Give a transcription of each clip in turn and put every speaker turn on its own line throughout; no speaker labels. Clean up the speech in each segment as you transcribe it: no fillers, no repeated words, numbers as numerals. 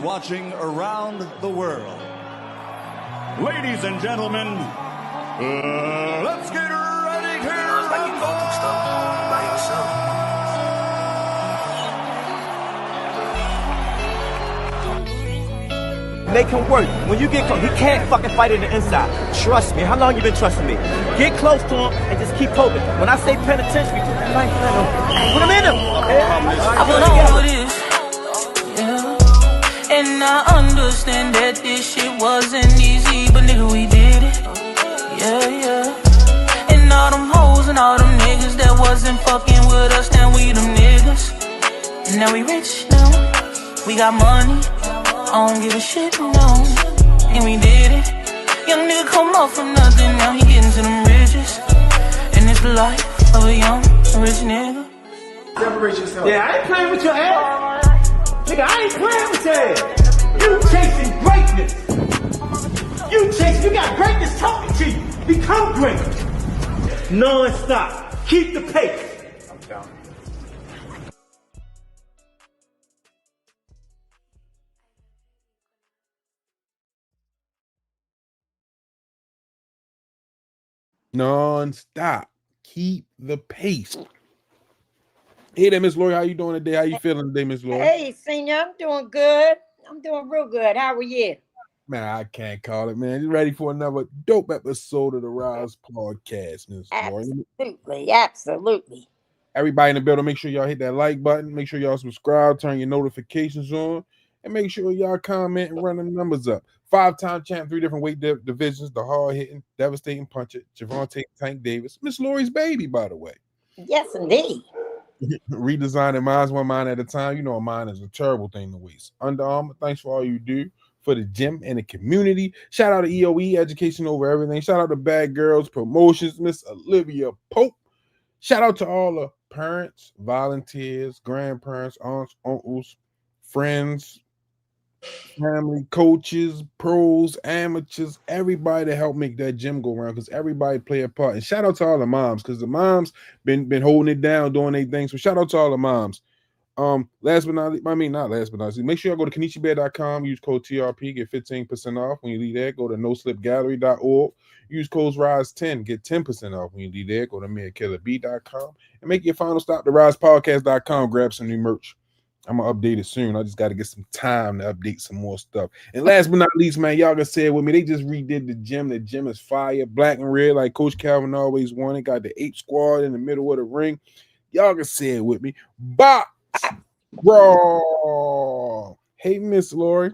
watching around the world. Ladies and gentlemen, let's get ready to rumble!
Make him work. When you get close, he can't fucking fight in the inside. Trust me. How long you been trusting me? Get close to him and just keep poking. When I say penitentiary, put that knife in him. Put him in him.
I know this, yeah. And I understand that this shit wasn't easy, but nigga, we did it. Yeah, yeah. And all them hoes and all them niggas that wasn't fucking with us, now we them niggas. And now we rich now. We got money. I don't give a shit, no. And we did it. Young nigga come up from nothing, now he getting to them riches. And it's the life of a young, rich nigga.
Separate yourself. Yeah, I ain't playing with your ass. Nigga, I ain't playing with your ass. You chasing greatness. You got greatness talking to you. Become great. Non-stop. Keep the pace. I'm down.
Non-stop. Keep the pace. Hey there, Miss Lori. How you doing today? How you feeling today, Miss Lori?
Hey, Senior. I'm doing good. I'm doing real good. How are you?
Man, I can't call it, man. You ready for another dope episode of the Rize podcast, Miss Lori?
Absolutely. Absolutely.
Everybody in the building, make sure y'all hit that like button. Make sure y'all subscribe, turn your notifications on, and make sure y'all comment and run the numbers up. 5-time champ, 3 different weight divisions, the hard-hitting, devastating puncher, Javante Tank Davis. Miss Lori's baby, by the way.
Yes, indeed.
Redesigning mines one mine at a time. You know, a mine is a terrible thing to waste. Under Armour, thanks for all you do for the gym and the community. Shout out to EOE, education over everything. Shout out to Bad Girls Promotions, Miss Olivia Pope. Shout out to all the parents, volunteers, grandparents, aunts, uncles, friends, family, coaches, pros, amateurs, everybody that helped make that gym go around, because everybody play a part. And shout out to all the moms, because the moms been holding it down, doing their thing. So shout out to all the moms. Last but not least, make sure y'all go to KanishiBear.com, use code TRP, get 15% off. When you leave there, go to noslipgallery.org, use code RISE10, get 10% off. When you leave there, go to MeaKillerB.com and make your final stop to RisePodcast.com, grab some new merch. I'm gonna update it soon. I just got to get some time to update some more stuff. And last but not least, man, y'all gonna say it with me. They just redid the gym. The gym is fire, black and red, like Coach Calvin always wanted. Got the 8 squad in the middle of the ring. Y'all can say it with me. Box, bro. Hey, Miss Lori.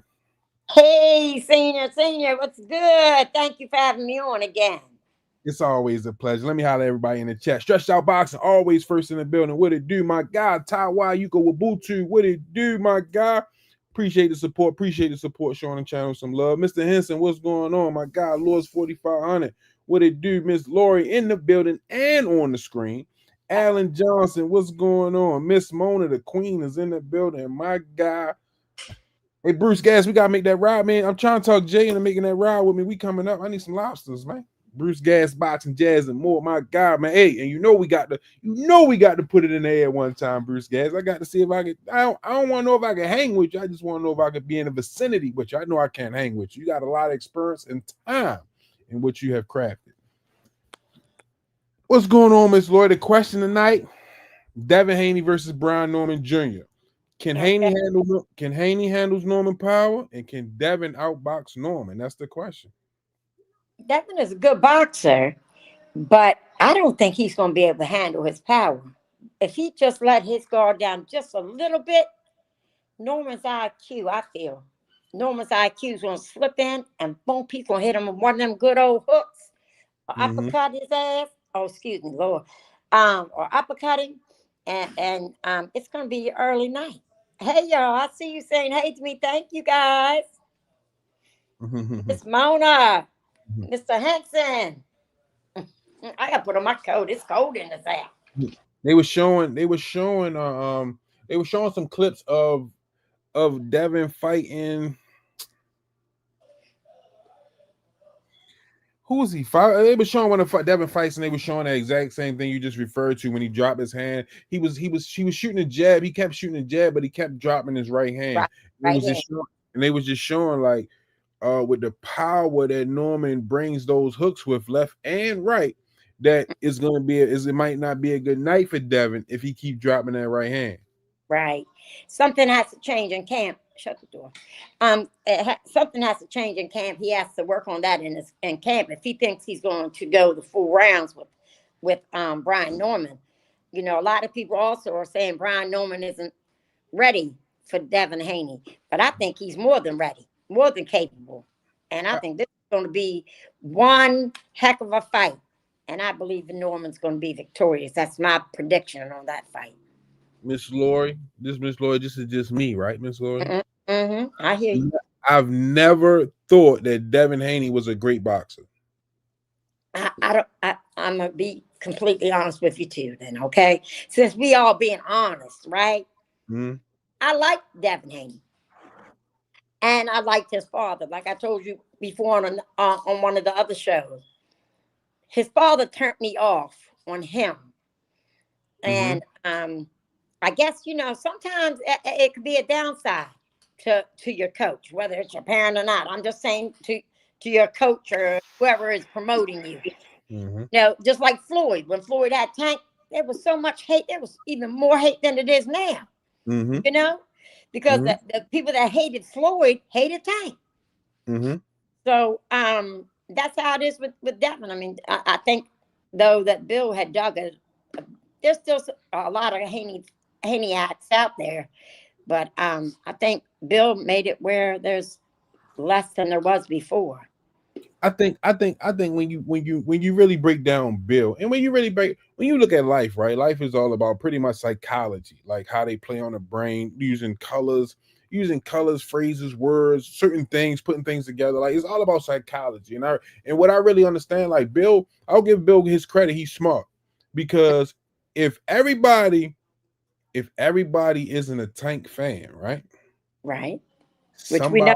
Hey, Senior, what's good? Thank you for having me on again.
It's always a pleasure. Let me holler at everybody in the chat. Stretched Out Boxing, always first in the building. What it do, my guy? Taiwan Yuko Wabutu. What it do, my guy? Appreciate the support. Showing the channel some love. Mr. Henson, what's going on? My guy, Lord's 4500. What it do? Miss Lori in the building and on the screen. Alan Johnson, what's going on? Miss Mona, the queen, is in the building. My guy. Hey, Bruce Gas, we got to make that ride, man. I'm trying to talk Jay into making that ride with me. We coming up. I need some lobsters, man. Bruce Gas, Boxing, Jazz, and more. My God, man. Hey, and you know we got to put it in the air one time, Bruce Gas. I got to see if I can. I don't want to know if I can hang with you. I just want to know if I could be in the vicinity with you. I know I can't hang with you. You got a lot of experience and time in what you have crafted. What's going on, Miss Lloyd? The question tonight: Devin Haney versus Brian Norman Jr. Can Haney handle Norman Power, and can Devin outbox Norman? That's the question.
Devin is a good boxer, but I don't think he's going to be able to handle his power. If he just let his guard down just a little bit, Norman's IQ, I feel. Norman's IQ is going to slip in and boom, he's going to hit him with one of them good old hooks or uppercut his ass. Oh, excuse me, Lord. Or uppercut him. And it's going to be your early night. Hey, y'all, I see you saying hey to me. Thank you, guys. Miss Mona. Mr. Henson. I gotta put on my coat. It's cold in this house.
They were showing some clips of Devin fighting. Who was he fighting? They were showing one of Devin fights, and they were showing the exact same thing you just referred to when he dropped his hand. He was shooting a jab. He kept shooting a jab, but he kept dropping his right hand.
Right
It and they was just showing like with the power that Norman brings those hooks with left and right, that it's gonna be it might not be a good night for Devin if he keep dropping that right hand.
Right. Something has to change in camp. Shut the door. Something has to change in camp. He has to work on that in camp. If he thinks he's going to go the full rounds with Brian Norman, you know, a lot of people also are saying Brian Norman isn't ready for Devin Haney, but I think he's more than ready, more than capable, and I think this is going to be one heck of a fight, and I believe Norman's going to be victorious. That's my prediction on that fight.
Miss Lori, this is just me, right, Miss Lori?
Mm-hmm. Mm-hmm. I hear you.
I've never thought that Devin Haney was a great boxer.
I'm gonna be completely honest with you too. Then, okay, since we all being honest, right?
Mm-hmm.
I like Devin Haney, and I liked his father. Like I told you before on one of the other shows, his father turned me off on him, and I guess, you know, sometimes it could be a downside to your coach, whether it's your parent or not. I'm just saying to your coach or whoever is promoting you. You know, just like Floyd, when Floyd had Tank, there was so much hate. There was even more hate than it is now. You know, because the people that hated Floyd hated Tank. So that's how it is with Devin. I mean, I think though that Bill had dug there's still a lot of Haney acts out there, but I think Bill made it where there's less than there was before.
I think when you really break down Bill, and when you look at life, right? Life is all about pretty much psychology, like how they play on the brain, using colors, phrases, words, certain things, putting things together. Like it's all about psychology. And what I really understand, like Bill, I'll give Bill his credit. He's smart, because if everybody isn't a Tank fan, right?
Right. Which we know.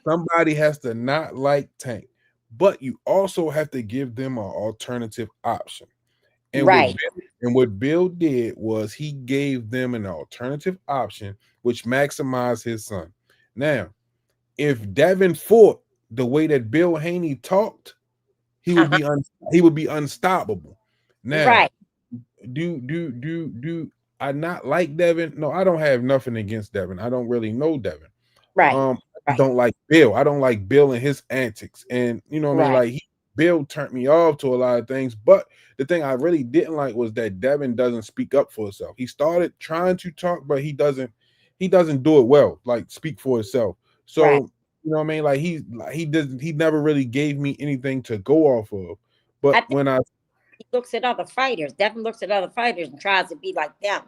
Somebody has to not like Tank, but you also have to give them an alternative option. And what Bill did was he gave them an alternative option, which maximized his son. Now, if Devin fought the way that Bill Haney talked, he would be unstoppable. Now, do I not like Devin? No, I don't have nothing against Devin. I don't really know Devin. I don't like Bill. I don't like Bill and his antics. And you know what I mean? Like Bill turned me off to a lot of things. But the thing I really didn't like was that Devin doesn't speak up for himself. He started trying to talk, but he doesn't do it well, like speak for himself. So you know what I mean? Like he never really gave me anything to go off of. But he
looks at other fighters, Devin looks at other fighters and tries to be like them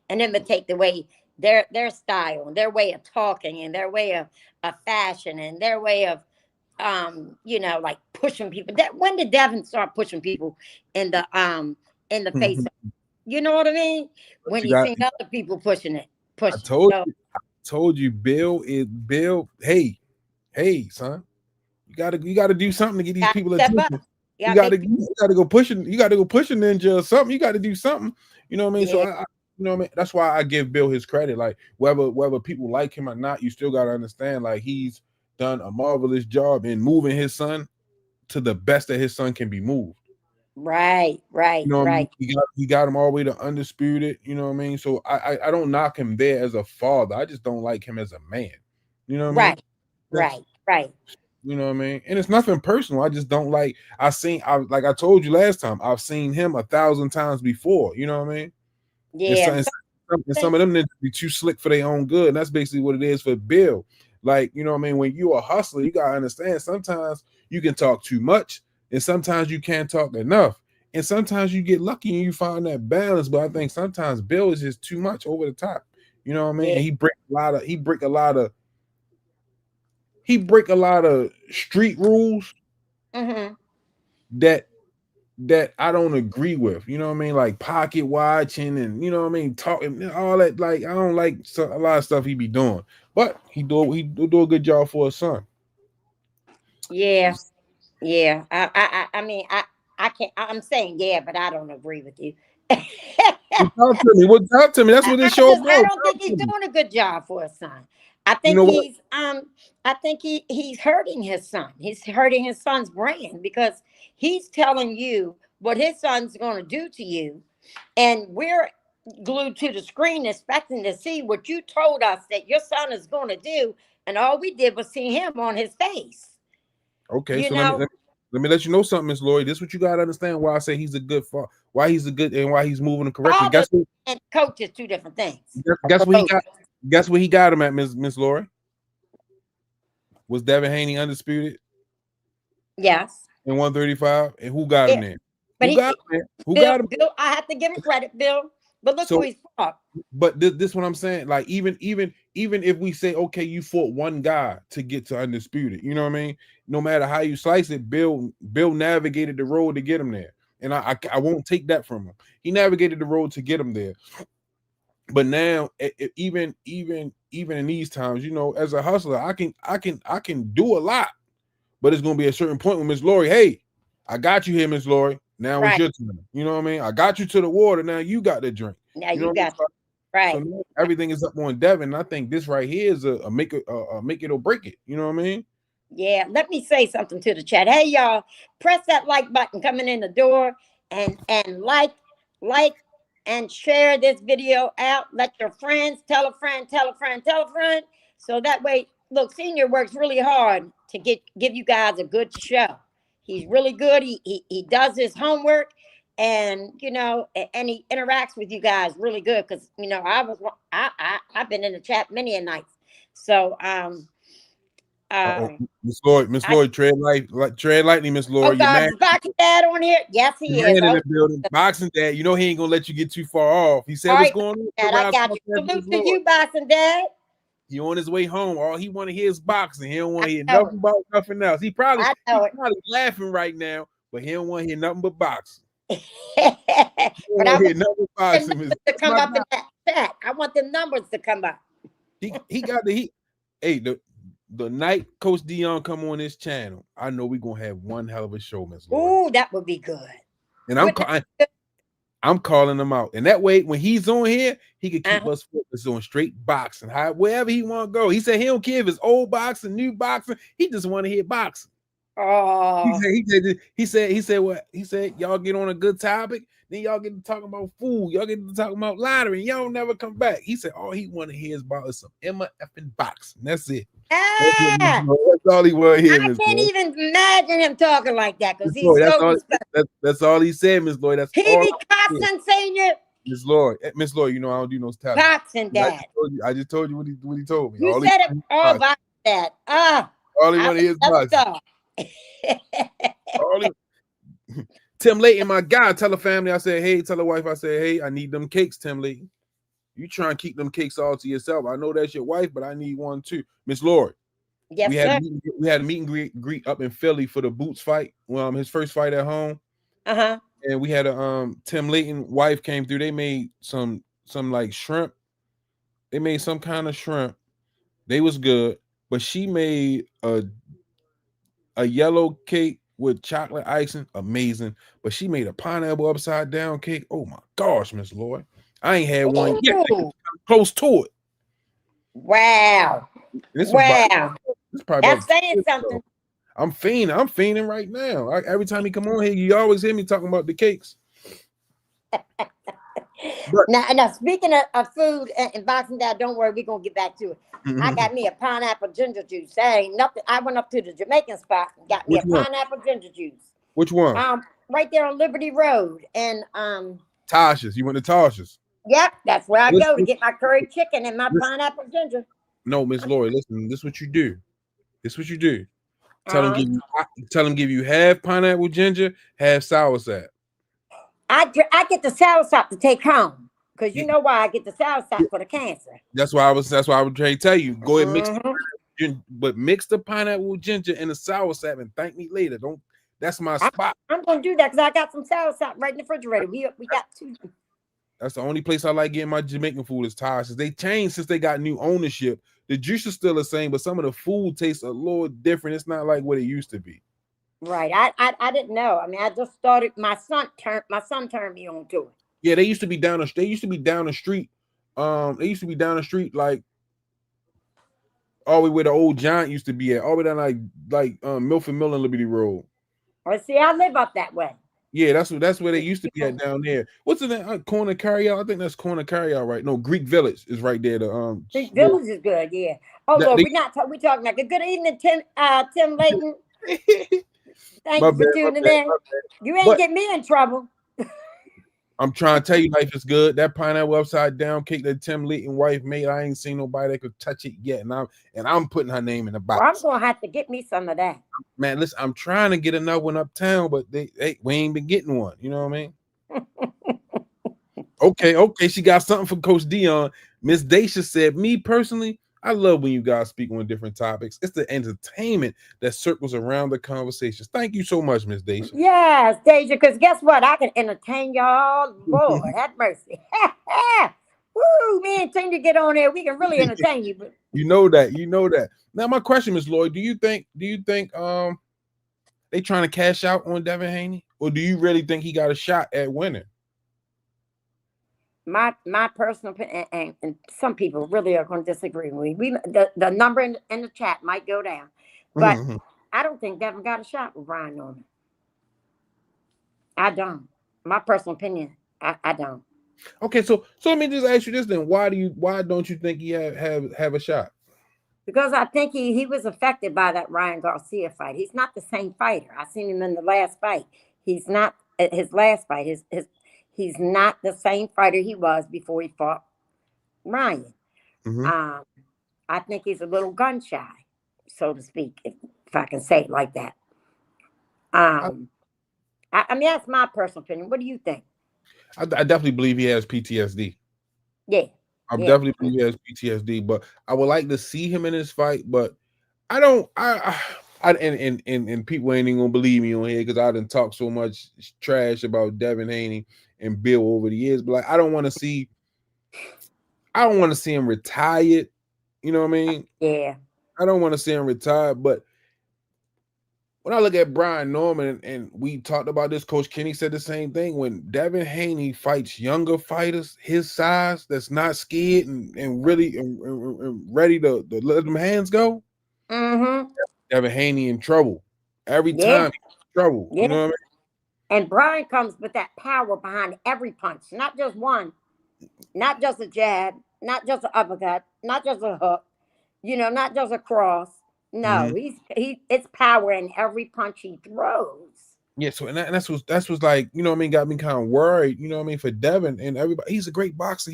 and imitate the way their style and their way of talking and their way of fashion and their way of you know, like pushing people. When did Devin start pushing people in the face? You know what I mean? When you seen other people pushing it.
I told you, Bill. Hey, son, you gotta do something to get these people attention. You gotta go pushing. You gotta go pushing Ninja or something. You gotta do something. You know what I mean? So you know what I mean? That's why I give Bill his credit. Like whether people like him or not, you still gotta understand. Like he's done a marvelous job in moving his son to the best that his son can be moved.
Right.
You know what I mean? He got him all the way to undisputed. You know what I mean? So I don't knock him there as a father. I just don't like him as a man. You know what I mean?
Right.
You know what I mean? And it's nothing personal. I just don't like. Like I told you last time, I've seen him 1,000 times before. You know what I mean?
Yeah.
And some of them niggas be too slick for their own good. And that's basically what it is for Bill. Like, you know what I mean? When you're a hustler, you gotta understand sometimes you can talk too much, and sometimes you can't talk enough. And sometimes you get lucky and you find that balance. But I think sometimes Bill is just too much over the top. You know what I mean?
Yeah.
And he break a lot of street rules that I don't agree with. You know what I mean? Like pocket watching and, you know what I mean, talking, all that. Like I don't like a lot of stuff he be doing, but he do a good job for his son.
Yeah. I mean, I can't. I'm saying but I don't agree with you.
Talk to me. Talk to me. That's what this show about.
I don't think he's doing a good job for his son. I
You
think
know what?
he's hurting his son. He's hurting his son's brain because he's telling you what his son's going to do to you, and we're glued to the screen expecting to see what you told us that your son is going to do, and all we did was see him on his face.
Okay,
You
so
know,
let me let you know something, Miss Lloyd. This is what you gotta understand. Why I say he's a good father. Why he's a good and why he's moving correctly.
father and coach is two different things.
Guess what he got? Guess what he got him at, Miss Lori? Was Devin Haney undisputed?
Yes.
In 135, and who got him there?
But
who got him there? Who
Bill,
got him?
Bill, I have to give him credit, Bill. But look who he's fought.
But this what I'm saying. Like even if we say okay, you fought one guy to get to undisputed, you know what I mean? No matter how you slice it, Bill navigated the road to get him there, and I won't take that from him. He navigated the road to get him there. But now, even in these times, you know, as a hustler, I can do a lot, but it's gonna be a certain point with Miss Lori. Hey, I got you here, Miss Lori. Now it's your turn. You know what I mean? I got you to the water. Now you got the drink.
Now
you
got right.
So everything is up on Devin. I think this right here is a make it or break it. You know what I mean?
Yeah. Let me say something to the chat. Hey, y'all, press that like button coming in the door and like and share this video out. Let your friends tell a friend, tell a friend, tell a friend. So that way, look, Senior works really hard to give you guys a good show. He's really good. He does his homework, and you know, and he interacts with you guys really good. Because you know, I've been in the chat many a nights. So
Miss Lloyd, tread lightly, Miss Lloyd.
Oh God, is Boxing Dad on here? Yes, he is.
In the building. Boxing Dad, you know he ain't gonna let you get too far off. He said, "What's going on?"
Dad, I got you. Salute to you, Boxing Dad.
He on his way home. All he want to hear is boxing. He don't want to hear nothing about nothing else. He's probably laughing right now, but he don't want to hear nothing but boxing.
But I want the numbers to come up in that chat. I want the numbers to come up.
He got the heat. Hey, the night Coach Dion come on this channel, I know we're gonna have one hell of a show, Miss Lord.
Ooh, that would be good.
And I'm calling him out. And that way, when he's on here, he can keep us focused on straight boxing. Wherever he want to go. He said he don't care if it's old boxing, new boxing. He just want to hear boxing.
Oh,
he said y'all get on a good topic, then y'all get to talking about food, y'all get to talking about lottery, and y'all never come back. He said all he want to hear is about some Emma effing boxing. That's it. That's all he want to hear.
I can't even imagine him talking like that because he's
that's all he said, Miss Lloyd. That's
he be Boxing Senior.
Miss Lloyd, you know I don't do no talent.
Boxing Dad.
I just told you what he told me.
You said it all Boxing Dad.
All he want to hear is boxing. Tim Layton, my guy, tell the family I said, hey, tell the wife I said, hey, I need them cakes, Tim Layton. You try and keep them cakes all to yourself. I know that's your wife, but I need one too. Miss Lord.
Yes,
we had a meet and greet up in Philly for the Boots fight. His first fight at home. And we had a Tim Layton wife came through. They made some like shrimp. They made some kind of shrimp. They was good, but she made a yellow cake with chocolate icing, amazing. But she made a pineapple upside down cake. Oh my gosh, Miss Lloyd. I ain't had one yet. Close to it.
Wow. That's saying something.
I'm fiending right now. Every time he come on here, you always hear me talking about the cakes.
Now, speaking of food and Boxing Dad, don't worry, we're gonna get back to it. I got me a pineapple ginger juice. That ain't nothing. I went up to the Jamaican spot and got me pineapple ginger juice.
Which one?
Right there on Liberty Road. And
Tasha's. You went to Tasha's?
Yep, that's where I go to get my curry chicken and my pineapple ginger.
No, Miss Lori, listen, this is what you do. Tell him give you half pineapple ginger, half soursop.
I get the soursop to take home because you know why I get the soursop for the cancer.
That's why I was trying to tell you. Go ahead and mix the pineapple ginger and the soursop and thank me later. That's my spot.
I'm gonna do that because I got some soursop right in the refrigerator. We got two.
That's the only place I like getting my Jamaican food is Tasha's. They changed since they got new ownership. The juice is still the same, but some of the food tastes a little different. It's not like what it used to be.
Right. I didn't know. I mean, I just started. My son turned me on to it.
Yeah, they used to be down the street. They used to be down the street like all the way where the old Giant used to be at, all the way down Milford Mill and Liberty Road.
Or see, I live up that way.
Yeah, that's where they used to be at down there. What's in that corner carryout? I think that's corner carryout, right? No, Greek Village is right there.
Greek Village is good, yeah. Oh Lord, we talking like a good evening, Tim Layton. Thank you for tuning in. You ain't get me in trouble.
I'm trying to tell you, life is good. That pineapple upside down cake that Tim Layton wife made, I ain't seen nobody that could touch it yet, and I'm putting her name in the box.
Well, I'm gonna have to get me some of that.
Man, listen, I'm trying to get another one uptown, but we ain't been getting one. You know what I mean? Okay, she got something for Coach Dion. Miss Daisha said, me personally, I love when you guys speak on different topics. It's the entertainment that circles around the conversations. Thank you so much, Miss Daisha.
Yes, Daisha, because guess what? I can entertain y'all. Lord, have mercy. Woo, me and Tina get on there. We can really entertain you. But
you know that. Now, my question, Miss Lloyd, do you think they trying to cash out on Devin Haney? Or do you really think he got a shot at winning?
My personal opinion, and some people really are going to disagree with me. The number in the chat might go down, but I don't think Devin got a shot with Brian Norman. I don't. My personal opinion, I don't.
Okay, so let me just ask you this then: why don't you think he have a shot?
Because I think he was affected by that Ryan Garcia fight. He's not the same fighter. I seen him in the last fight. He's not his last fight. He's not the same fighter he was before he fought Ryan. I think he's a little gun shy, so to speak, if I can say it like that. I mean, that's my personal opinion. What do you think?
I definitely believe he has PTSD.
Yeah.
I definitely believe he has PTSD, but I would like to see him in this fight, but I don't. And people ain't even gonna believe me on here because I done talked so much trash about Devin Haney and Bill over the years. But like, I don't want to see him retired. You know what I mean?
Yeah.
I don't want to see him retired. But when I look at Brian Norman, and we talked about this, Coach Kenny said the same thing. When Devin Haney fights younger fighters his size that's not scared and really and ready to let them hands go, Devin Haney in trouble. Every time he's in trouble. You know what I mean?
And Brian comes with that power behind every punch, not just one, not just a jab, not just an uppercut, not just a hook, not just a cross. No, it's power in every punch he throws.
Yeah, so that's what's like, you know what I mean, got me kind of worried, you know what I mean, for Devin and everybody. He's a great boxer.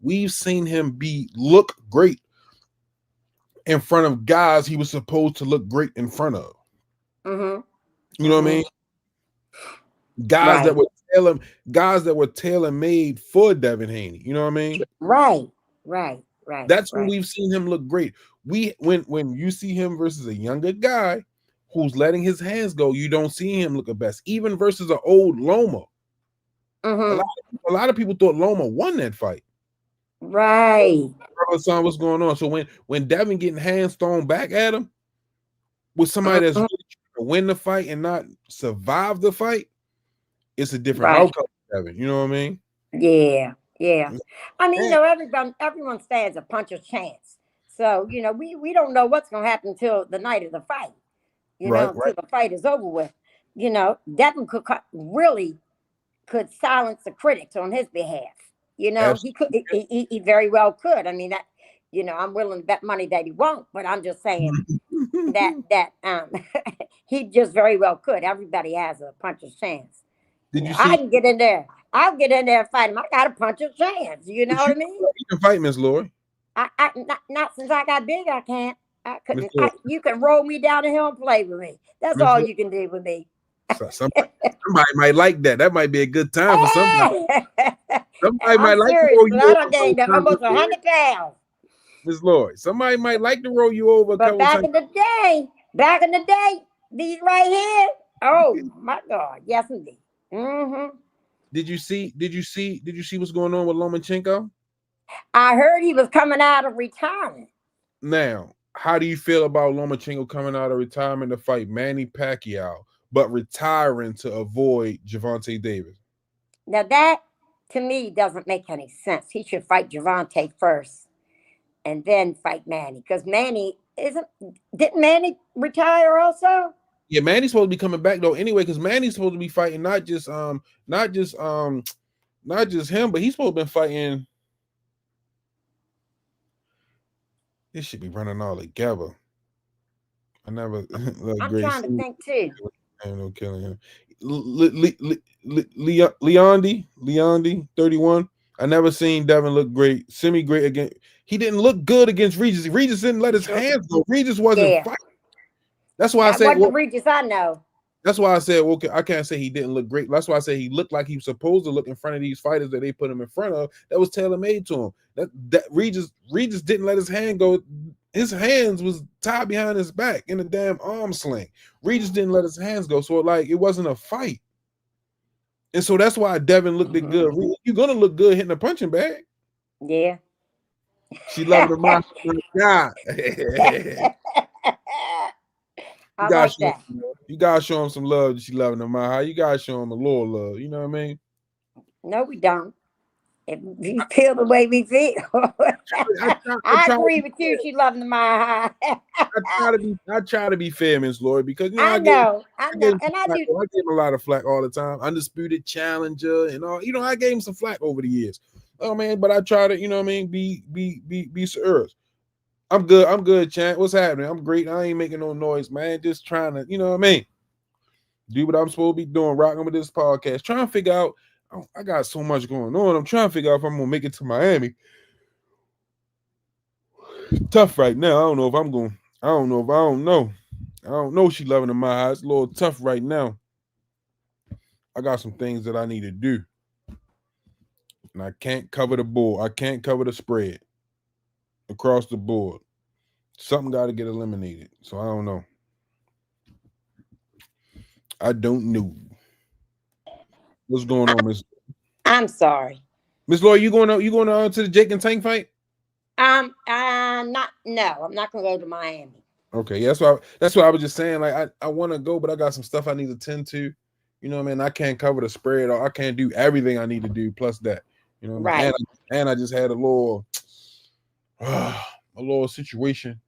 We've seen him look great in front of guys he was supposed to look great in front of. You know what I mean? Guys that were tailor-made for Devin Haney. You know what I mean?
Right.
That's when we've seen him look great. When you see him versus a younger guy who's letting his hands go, you don't see him look the best. Even versus an old Loma. A lot of people thought Loma won that fight.
Right.
What's going on? So when Devin getting hands thrown back at him with somebody that's really trying to win the fight and not survive the fight, it's a different outcome for Devin. You know what I mean?
Yeah. I mean, everyone stands a puncher's chance. So, we don't know what's going to happen till the night of the fight, till the fight is over with. Devin could silence the critics on his behalf. He could, he very well could. I mean, that, I'm willing to bet money that he won't, but I'm just saying that he just very well could. Everybody has a puncher's chance. I can get in there. I'll get in there and fight him. I got a puncher's chance. You know what I mean?
You can fight, Miss Lori.
Not since I got big, I can't. I couldn't. You can roll me down the hill and play with me. That's all you can do with me.
Somebody might like that. That might be a good time for somebody. Somebody might like to roll you
over. I done gained almost 100 pounds.
Miss Lori, somebody might like to roll you over.
But back in the day, these right here. Oh my God, yes indeed.
Did you see what's going on with Lomachenko?
I heard he was coming out of retirement.
Now, how do you feel about Lomachenko coming out of retirement to fight Manny Pacquiao, but retiring to avoid Gervonta Davis?
Now that, to me, doesn't make any sense. He should fight Gervonta first and then fight Manny. Because didn't Manny retire also?
Yeah, Manny's supposed to be coming back though anyway, because Manny's supposed to be fighting not just him, but he's supposed to be fighting. This should be running all together. I never.
I'm trying to think too.
I ain't no killing him. Leondi, 31. I never seen Devin look great, semi-great again. He didn't look good against Regis. Regis didn't let his hands go. Regis wasn't fighting. That's why I said.
What Regis I know.
That's why I said, okay, I can't say he didn't look great. That's why I said he looked like he was supposed to look in front of these fighters that they put him in front of. That was tailor-made to him. That Regis didn't let his hand go. His hands was tied behind his back in a damn arm sling. Regis didn't let his hands go, so it wasn't a fight. And so that's why Devin looked good. You're gonna look good hitting a punching bag.
Yeah.
She loved him. God.
I like that.
You gotta show him some love. She loving him. How you gotta show him a little love. You know what I mean?
No, we don't. If we feel the way we feel, I agree with you. She loving the high.
I try to be fair, Miss Lloyd, because
I know, and I do.
I gave him a lot of flack all the time. Undisputed challenger and all. I gave him some flack over the years. Oh man, but I try to, be serious. I'm good, Chant. What's happening? I'm great. I ain't making no noise, man. Just trying to, do what I'm supposed to be doing, rocking with this podcast. Trying to figure out. I got so much going on. I'm trying to figure out if I'm gonna make it to Miami. Tough right now. I don't know if I'm going. I don't know. I don't know. She loving in my eyes. It's a little tough right now. I got some things that I need to do, and I can't cover the board. I can't cover the spread across the board. Something got to get eliminated. So I don't know. I don't know. What's going on, Miss?
I'm sorry,
Miss Lloyd. You going to the Jake and Tank fight?
I'm not gonna go to Miami.
Okay, that's why I was just saying. Like I want to go, but I got some stuff I need to tend to. You know what I mean? I can't cover the spread, or I can't do everything I need to do. Plus that,
right?
And I just had a little situation.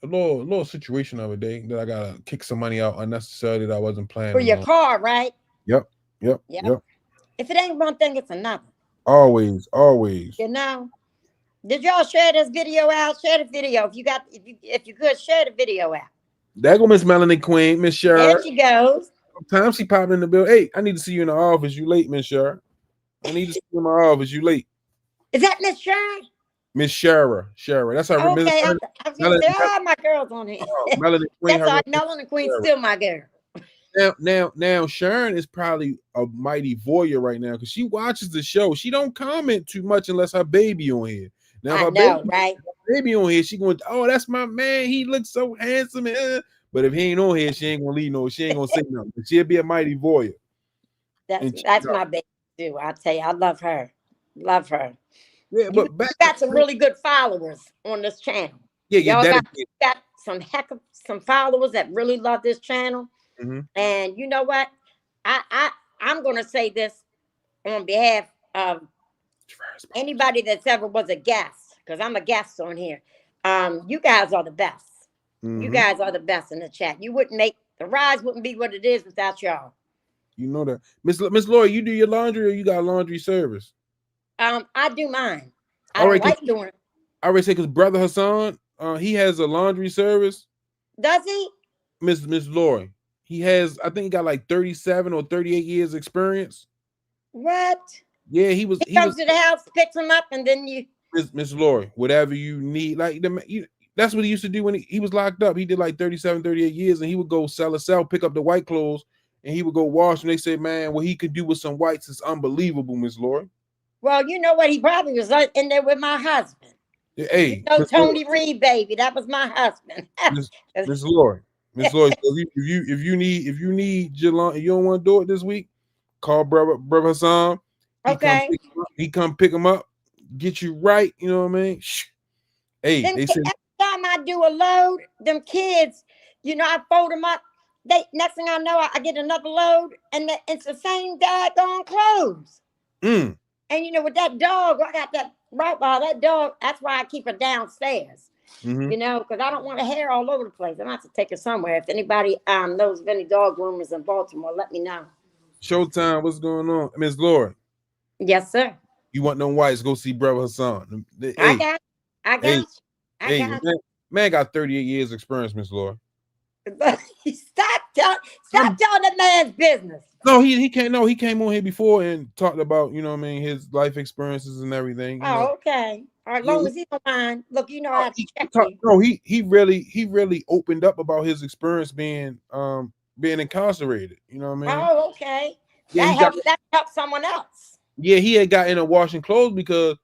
A little situation the other day that I gotta kick some money out unnecessarily that I wasn't planning
for your
on.
car, right?
Yep.
If it ain't one thing, it's another.
Always.
Did y'all share this video out? Share the video if you could share the video out.
There go Miss Melanie Queen, Miss Shara.
There she goes.
Sometimes she popped in the bill. Hey, I need to see you in the office. You late, Miss Shara. I need to see you in my office. You late.
Is that Miss Shara?
Miss Shara. That's her.
Okay, I was gonna say all my girls on here.
Melanie Queen.
That's all. Melanie Queen's still my girl.
Now, Sharon is probably a mighty voyeur right now because she watches the show. She don't comment too much unless her baby on here. Now,
I know, right?
Baby on here, she going, oh, that's my man. He looks so handsome. But if he ain't on here, she ain't gonna leave no. She ain't gonna say nothing. But she'll be a mighty voyeur.
That's my baby too. I tell you, I love her. Love her.
Yeah, but
you got some really good followers on this channel.
Yeah,
y'all got some followers that really love this channel.
Mm-hmm.
And you know what? I'm gonna say this on behalf of anybody that's ever was a guest, because I'm a guest on here. You guys are the best. Mm-hmm. You guys are the best in the chat. The Rize wouldn't be what it is without y'all.
You know that. Miss Laura, you do your laundry or you got laundry service?
I do mine. I like doing it.
I already say because Brother Hassan, he has a laundry service.
Does he?
Miss Laura. He has, I think he got like 37 or 38 years experience.
What?
Yeah, he
comes to the house, picks him up, and then you.
Miss Lori, whatever you need. Like that's what he used to do when he was locked up. He did like 37, 38 years, and he would go sell a cell, pick up the white clothes, and he would go wash. And they said, man, what he could do with some whites is unbelievable, Miss Lori.
Well, you know what? He probably was in there with my husband.
Yeah, hey,
Tony Reed, baby. That was my husband.
Miss Lori. Miss Lloyd, if you need your lawn, you don't want to do it this week, call brother Hassan. He come pick him up, get you right. You know what I mean? Hey, they said
every time I do a load, them kids, I fold them up. Next thing I know, I get another load, and it's the same daggone clothes. And with that dog, I got Right, well, that dog, that's why I keep her downstairs.
Mm-hmm.
You know, because I don't want her hair all over the place. I'm going to have to take her somewhere. If anybody knows of any dog groomers in Baltimore, let me know.
Showtime, what's going on? Miss Laura,
Yes, sir.
you want them whites, go see Brother Hassan.
I
Hey,
got you. I
hey,
got you. I
hey,
got
man got 38 years experience, Miss Laura.
you. Stop telling the man's business.
No, he can't. No, he came on here before and talked about, you know what I mean, his life experiences and everything. You know,
Okay. All right,
yeah,
long as he don't mind. Look, you know I have to check you.
no, he really opened up about his experience being incarcerated. You know what I mean?
Oh, okay.
Yeah,
That helps someone else.
yeah, he had got in a washing clothes because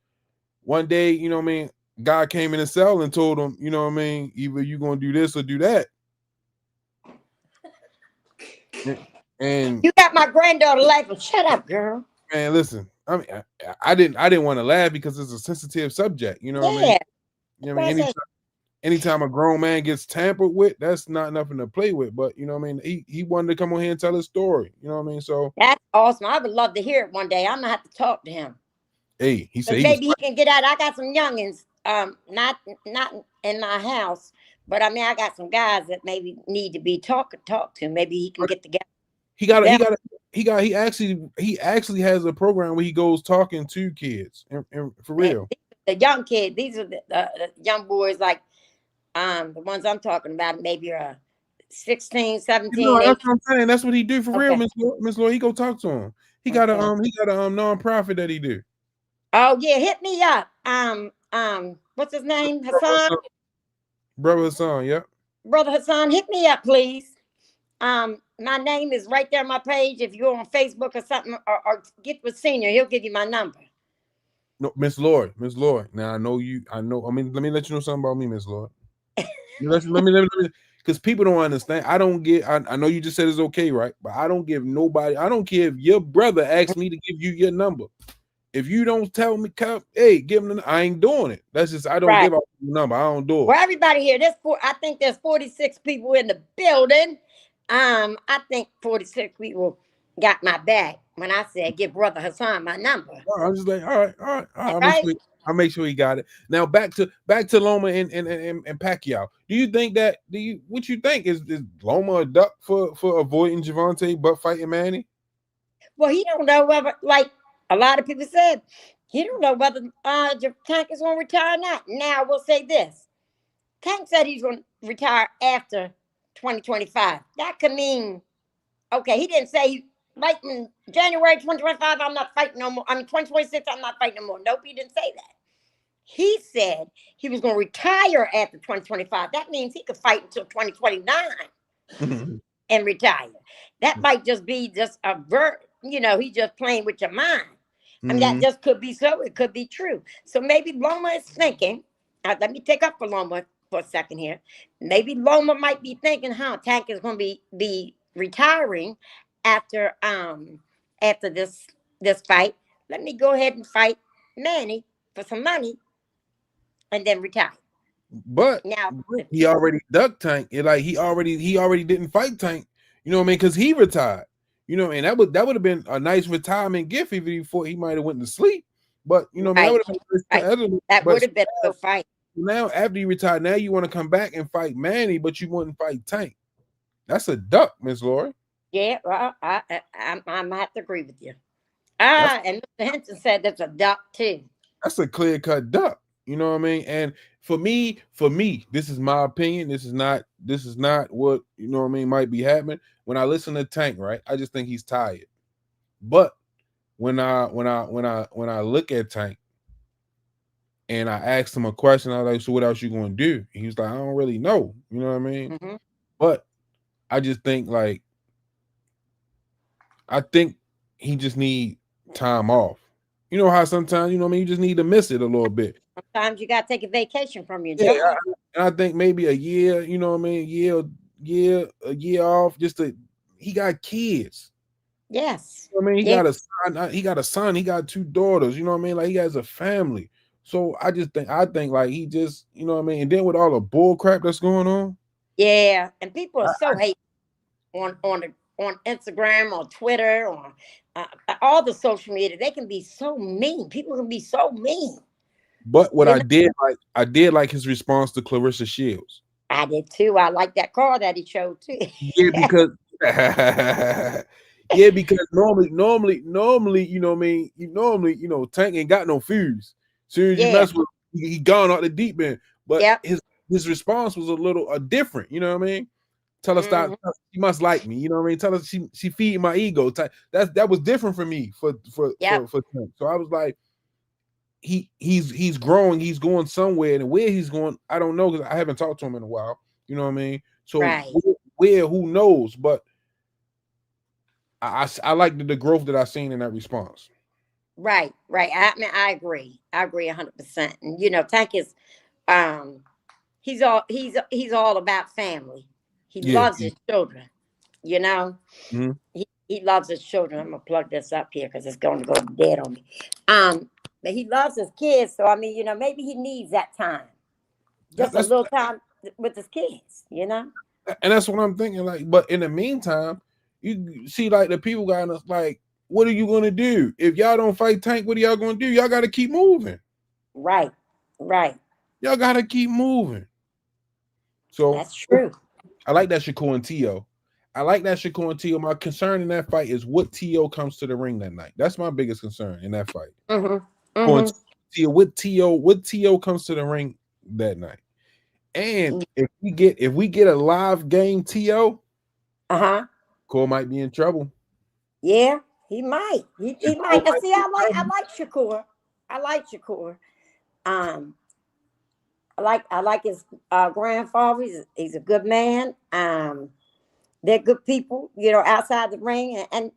one day, you know what I mean, God came in the cell and told him, you know what I mean, either you gonna do this or do that. And
You got my granddaughter laughing. Shut up, girl.
man, listen, I mean, I didn't want to laugh because it's a sensitive subject. You know what I mean?
Yeah.
You know what I mean? Anytime a grown man gets tampered with, that's not nothing to play with. But you know what I mean? He wanted to come on here and tell his story. You know what I mean? So
that's awesome. I would love to hear it one day. I'm gonna have to talk to him.
hey, he said
Maybe he can get out. I got some youngins, not in my house, but I mean I got some guys that maybe need to be talked to. Maybe he can get together.
He actually has a program where he goes talking to kids and for real.
The young kids, these are the young boys like the ones I'm talking about, maybe 16, 17.
You know, that's what I'm saying. That's what he do for real, Miss Lloyd. He go talk to him. He got a nonprofit that he do.
Oh yeah, hit me up. What's his name? Hassan?
Brother Hassan, yep.
Brother Hassan, hit me up, please. My name is right there on my page. If you're on Facebook or something, or get with Senior, he'll give you my number.
No, Miss Lloyd. Now I know you. I mean, let me let you know something about me, Miss Lloyd. let me, because people don't understand. I don't get. I know you just said it's okay, right? But I don't give nobody. I don't care if your brother asks me to give you your number. If you don't tell me, hey, give him. I ain't doing it. That's just I don't give out the number. I don't do it.
Well, everybody here, I think there's 46 people in the building. I think 46 people got my back when I said give Brother Hassan my number.
I was just like, all right. I'll make sure he got it. Now back to Loma and Pacquiao. What you think is Loma a duck for avoiding Javante but fighting Manny?
Well, he don't know whether, like a lot of people said, he don't know whether Tank is going to retire or not. Now I will say this: Tank said he's going to retire after 2025. That could mean, okay, he didn't say like in January 2025, I'm not fighting no more. I mean, 2026, I'm not fighting no more. Nope, he didn't say that. He said he was going to retire after 2025. That means he could fight until 2029 and retire. That might just be just a he's just playing with your mind. I mean, that just could be so. It could be true. So maybe Loma is thinking, let me take up for Loma for a second here. Maybe Loma might be thinking, Tank is going to be retiring after this fight. Let me go ahead and fight Manny for some money and then retire.
But now he already ducked Tank. He already didn't fight Tank. You know what I mean? Because he retired. You know, and that would have been a nice retirement gift if he might have went to sleep. But you know, that would have
been a good fight.
Now after you retired, now you want to come back and fight Manny, but you wouldn't fight Tank. That's a duck, Miss Lori.
Yeah, well, I might have to agree with you. And Mr. Henson said that's a duck too.
That's a clear-cut duck. You know what I mean? And for me, this is my opinion. This is not what, you know what I mean, might be happening. When I listen to Tank, right, I just think he's tired. But when I look at Tank and I asked him a question, I was like, so what else you gonna do? He was like, I don't really know. You know what I mean? Mm-hmm. But I just think I think he just need time off. You know how sometimes, you know what I mean, you just need to miss it a little bit.
Sometimes you gotta take a vacation from your job.
I think maybe a year, you know what I mean, a year off. He got kids.
Yes.
You know what I mean, he got a son, he got 2 daughters, you know what I mean? Like he has a family. So I think like he just, you know what I mean, and then with all the bull crap that's going on.
Yeah, and people are so hate on Instagram or Twitter or all the social media. They can be so mean. People can be so mean.
But what
You
I did like his response to Clarissa Shields.
I did too. I like that car that he showed too.
Yeah, because yeah, because normally, you know what I mean, Tank ain't got no fuse. Soon as you
Yeah.
mess with he gone out the deep end. But
Yep.
his response was a little different, you know what I mean? Tell her stop, she must like me, you know what I mean? Tell her she feeding my ego. That was different for me for
Yep.
Tank. So I was like, he's growing, he's going somewhere, and where he's going, I don't know because I haven't talked to him in a while. You know what I mean? So
Right.
where who knows? But I like the growth that I seen in that response.
Right. Right. I mean, I agree. I agree 100%. And Tank is, he's all about family. He
Yeah.
loves his children. You know,
Mhm.
he loves his children. I'm gonna plug this up here because it's going to go dead on me. But he loves his kids. So I mean, maybe he needs that time, just a
That's
little time with his kids. You know.
and that's what I'm thinking. Like, but in the meantime, you see, like the people got us like, what are you gonna do if y'all don't fight Tank? What are y'all gonna do? Y'all got to keep moving.
Right. Right.
Y'all got to keep moving. So
That's true.
I like that Shakur and T.O. I like that Shakur and T.O. My concern in that fight is what T.O. comes to the ring that night. That's my biggest concern in that fight. What T.O. comes to the ring that night. And if we get a live game T.O., Cole might be in trouble.
Yeah, he might. He might. See, I like Shakur. I like Shakur. I like his grandfather. He's a good man. They're good people, outside the ring, and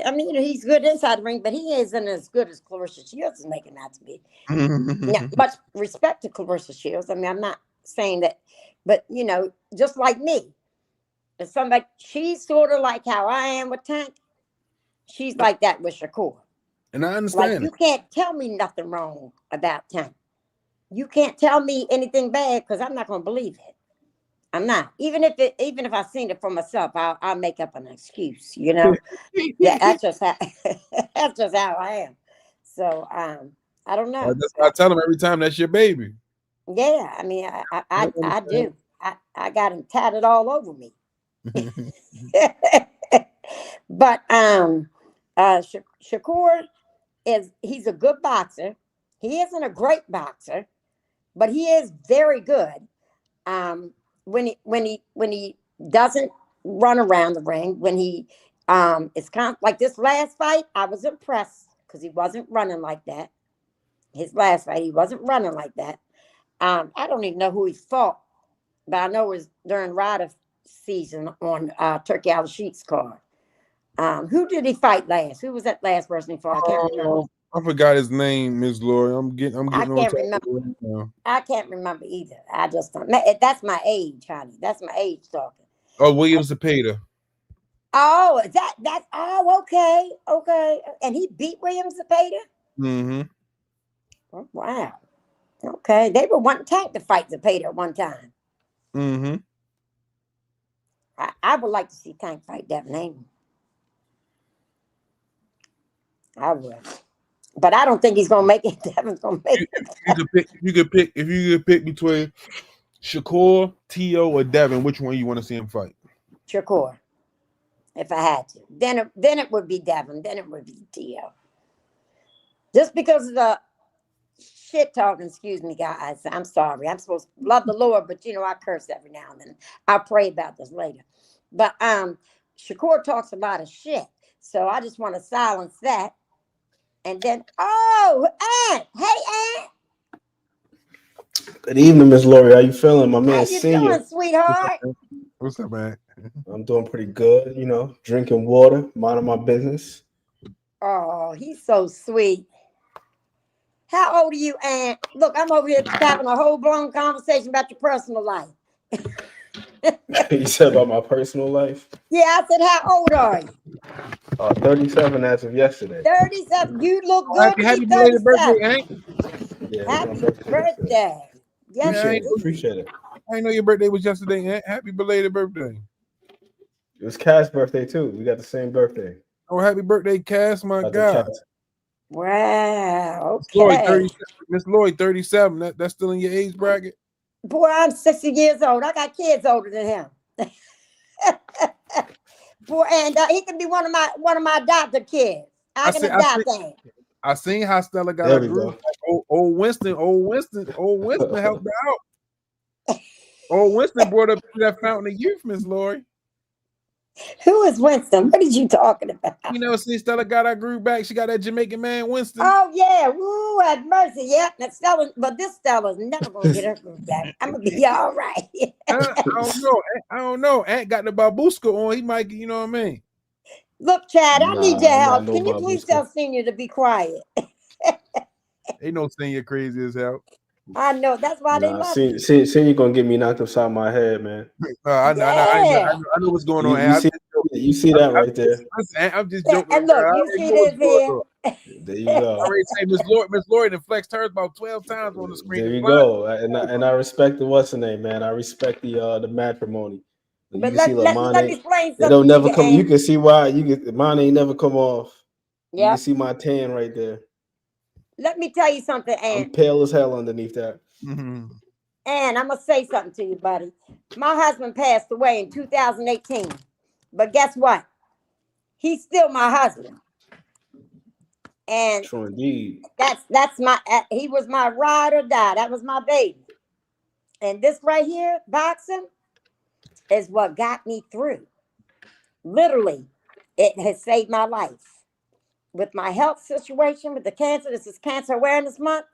I mean, he's good inside the ring, but he isn't as good as Clarissa Shields is making out to be. Now, much respect to Clarissa Shields. I mean, I'm not saying that, but just like me, if somebody, she's sort of like how I am with Tank. She's like that with Shakur.
And I understand.
Like, you can't tell me nothing wrong about Tank. You can't tell me anything bad because I'm not going to believe it. I'm not. Even if I've seen it for myself, I'll make up an excuse. Yeah, that's just how I am. So I don't know.
I tell him every time that's your baby.
Yeah, I mean, I do. I got him tatted all over me. But Shakur he's a good boxer. He isn't a great boxer, but he is very good. When he doesn't run around the ring, when he it's kind of like this last fight, I was impressed because he wasn't running like that. His last fight, he wasn't running like that. I don't even know who he fought, but I know it was during Ryder season on Turkey Al-Sheik's card. Who did he fight last? Who was that last person he fought? I can't remember.
I forgot his name, Miss Lori. I'm getting
I
on
can't remember.
Right now.
I can't remember either. I just don't. That's my age, honey. That's my age talking.
Oh, William Zepeda.
Oh, that's okay. And he beat William Zepeda?
Mm-hmm.
Oh, wow. Okay. They were wanting Tank to fight Zepeda at one time.
Mm-hmm.
I would like to see Tank fight Devin Haney. I would. But I don't think he's gonna make it. Devin's gonna make it.
You could pick between Shakur, T.O., or Devin. Which one you want to see him fight?
Shakur. If I had to. Then it would be Devin. Then it would be T.O. Just because of the shit talking, excuse me, guys. I'm sorry. I'm supposed to love the Lord, but I curse every now and then. I'll pray about this later. But Shakur talks a lot of shit. So I just want to silence that. And then, Aunt. Hey, Aunt.
Good evening, Miss Lori. How you feeling? My man,
How you doing, sweetheart?
What's up, man?
I'm doing pretty good. Drinking water, minding my business.
Oh, he's so sweet. How old are you, Aunt? Look, I'm over here having a whole blown conversation about your personal life.
You said about my personal life?
Yeah, I said, how old are you?
37 as of yesterday.
37. You look good.
Happy belated birthday, Hank.
Yeah,
happy birthday.
Yes, appreciate it.
I didn't know your birthday was yesterday, Hank. Happy belated birthday.
It was Cass' birthday too. We got the same birthday.
Oh, happy birthday, Cass, my God.
Wow.
Lloyd,
Okay.
37. Miss Lloyd, 37. That's still in your age bracket?
Boy, I'm 60 years old. I got kids older than him. Boy, and he can be one of my adopted kids. I can adopt him.
I seen how Stella got
There
a
we
group.
go.
Old Winston helped her out. Old Winston brought up that fountain of youth, Miss Lori.
Who is Winston? What are you talking about?
You know, see Stella got our group back. She got that Jamaican man, Winston.
Oh yeah, woo, have mercy. Yeah, that Stella, but this Stella's never gonna get her group back. I'm gonna be all right.
I don't know. Aunt got the babushka on. He might, you know what I mean?
Look, Chad, I need your help.
no
Can you please
babushka.
tell Senior to be quiet?
Ain't no Senior crazy as hell.
I know that's why they love you.
Senior gonna get me knocked upside my head, man.
I know what's going on.
You see that right there.
I'm just joking.
And look, you see this here.
There you go.
I already say Miss Lori done flexed hers about 12 times on the screen.
There you go. And I respect the what's the name, man. I respect the matrimony.
But let me explain something.
They don't never come. You can see why mine ain't never come off. Yeah. You can see my tan right there.
Let me tell you something, Ann.
I'm pale as hell underneath that.
Mm-hmm. And I'm gonna say something to you, buddy. My husband passed away in 2018, but guess what? He's still my husband. And
true indeed.
That's my. He was my ride or die. That was my baby. And this right here, boxing, is what got me through. Literally, it has saved my life. With my health situation, with the cancer, this is Cancer Awareness Month,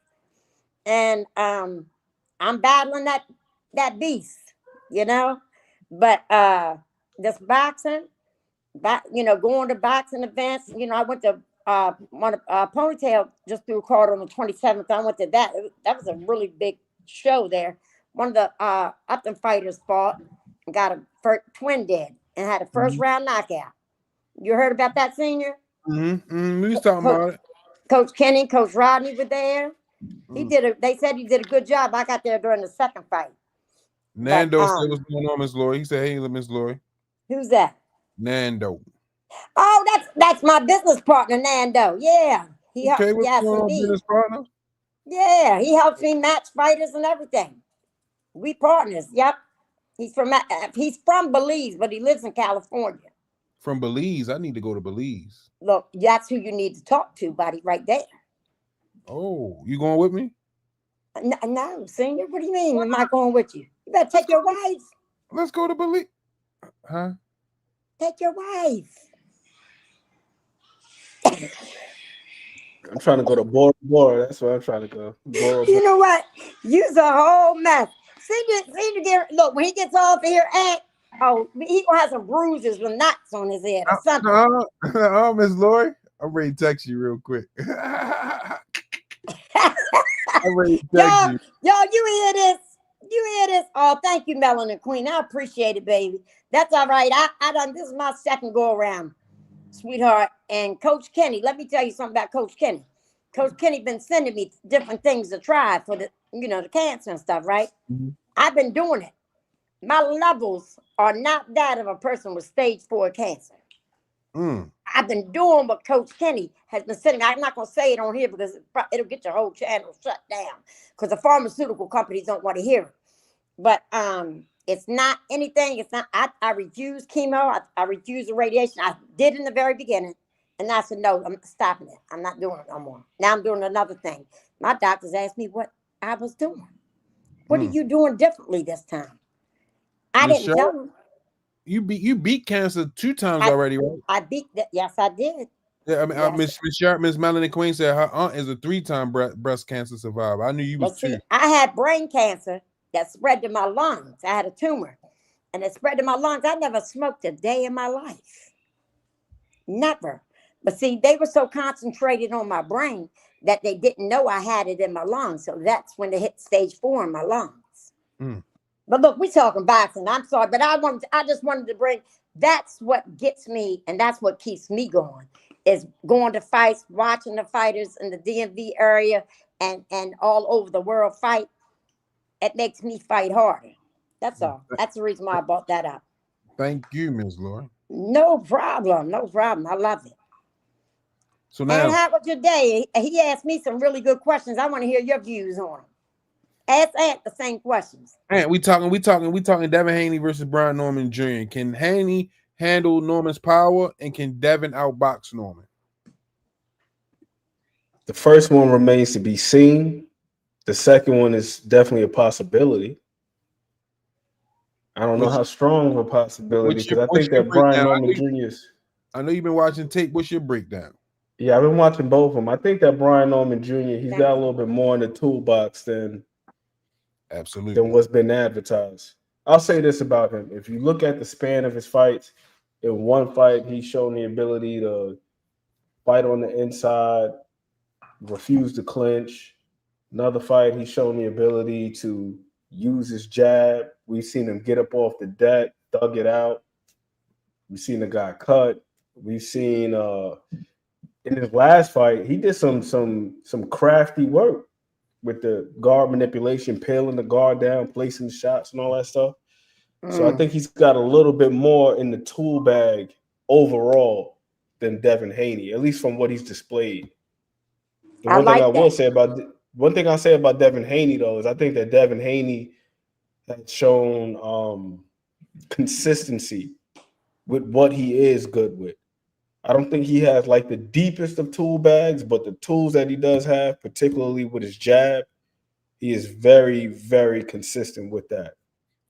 and I'm battling that beast, you know. But this boxing, going to boxing events, I went to Ponytail just threw a card on the 27th. I went to that. That was a really big show there. One of the Upton fighters fought and got a twin dead and had a first round knockout. You heard about that, Senior?
Mm-hmm. We was talking about it.
Coach Kenny, Coach Rodney were there. They said he did a good job. I got there during the second fight.
Nando said what's going on, Miss Lori. He said, "Hey, Miss Lori."
Who's that?
Nando.
Oh, that's my business partner, Nando. Yeah. What's going on, business partner? Yeah, he helps me match fighters and everything. We partners. Yep. He's from Belize, but he lives in California.
From Belize, I need to go to Belize.
Look, that's who you need to talk to, buddy, right there.
Oh, you going with me?
No, Senior. What do you mean? Am I going with you? You better take your wife.
Let's go to Belize. Huh?
Take your wife.
I'm trying to go to Bora Bora. That's where I'm trying to go. Bora Bora.
You know what? You's a whole mess. Senior, look, when he gets off here, he gonna have some bruises with knots on his head or something.
Oh, Miss Lori, I'm ready to text you real quick. I'm ready to text you.
Y'all, you hear this? You hear this? Oh, thank you, Melanin Queen. I appreciate it, baby. That's all right. I done. This is my second go around, sweetheart. And Coach Kenny, let me tell you something about Coach Kenny. Coach Kenny been sending me different things to try for the cancer and stuff, right? Mm-hmm. I've been doing it. My levels are not that of a person with stage 4 cancer. I've been doing what Coach Kenny has been sending. I'm not going to say it on here because it'll get your whole channel shut down because the pharmaceutical companies don't want to hear it. But it's not anything. It's not. I refuse chemo. I refuse the radiation. I did in the very beginning. And I said, no, I'm stopping it. I'm not doing it no more. Now I'm doing another thing. My doctors asked me what I was doing. What are you doing differently this time? I didn't tell them.
You beat cancer 2 times already, right?
I beat that. Yes, I did.
Yeah, I mean, Miss Melanie Queen said her aunt is a 3-time breast cancer survivor. I knew you was 2.
I had brain cancer that spread to my lungs. I had a tumor, and it spread to my lungs. I never smoked a day in my life. Never. But see, they were so concentrated on my brain that they didn't know I had it in my lungs. So that's when they hit stage 4 in my lungs. But look, we're talking boxing. I'm sorry, but I just wanted to bring, that's what gets me, and that's what keeps me going, is going to fights, watching the fighters in the DMV area and all over the world fight. It makes me fight harder. That's all. That's the reason why I brought that up.
Thank you, Ms. Lori.
No problem. No problem. I love it.
So now,
and how was your day? He asked me some really good questions. I want to hear your views on them. Ask Ant the same questions.
Ant, we talking Devin Haney versus Brian Norman Jr. Can Haney handle Norman's power, and can Devin outbox Norman?
The first one remains to be seen. The second one is definitely a possibility. I don't know how strong of a possibility, because I think that Brian Norman Jr.
I know you've been watching tape. What's your breakdown?
Yeah, I've been watching both of them. I think that Brian Norman Jr., he's got a little bit more in the toolbox than what's been advertised. I'll say this about him. If you look at the span of his fights, in one fight, he's shown the ability to fight on the inside, refuse to clinch. Another fight, he's shown the ability to use his jab. We've seen him get up off the deck, thug it out. We've seen the guy cut. We've seen in his last fight, he did some crafty work with the guard manipulation, peeling the guard down, placing the shots and all that stuff. So I think he's got a little bit more in the tool bag overall than Devin Haney, at least from what he's displayed. One thing I'll say about Devin Haney, though, is I think that Devin Haney has shown consistency with what he is good with. I don't think he has like the deepest of tool bags, but the tools that he does have, particularly with his jab, he is very, very consistent with that.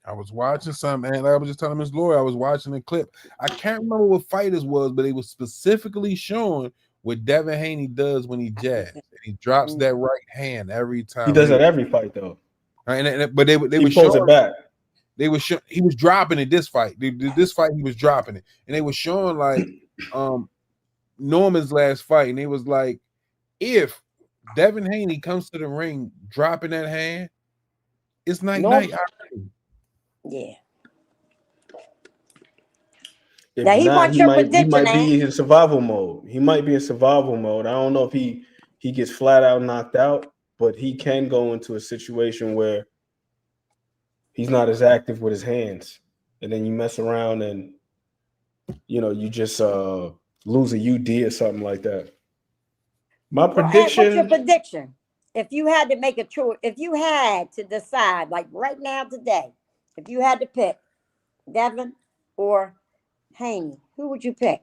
I was watching something, and I was just telling Miss Lori, I was watching a clip. I can't remember what fighters was, but it was specifically showing what Devin Haney does when he jabs. And he drops that right hand every time.
He does that every fight, though.
But they were
showing it back.
They were he was dropping it this fight. This fight he was dropping it, and they were showing like Norman's last fight, and it was like, if Devin Haney comes to the ring dropping that hand, it's night.
Yeah.
If now not, he might be in survival mode. He might be in survival mode. I don't know if he gets flat out knocked out, but he can go into a situation where he's not as active with his hands, and then you mess around and you just lose a UD or something like that. My prediction.
What's your prediction? If you had to make a choice, if you had to decide, like right now today, if you had to pick Devin or Haney, who would you pick?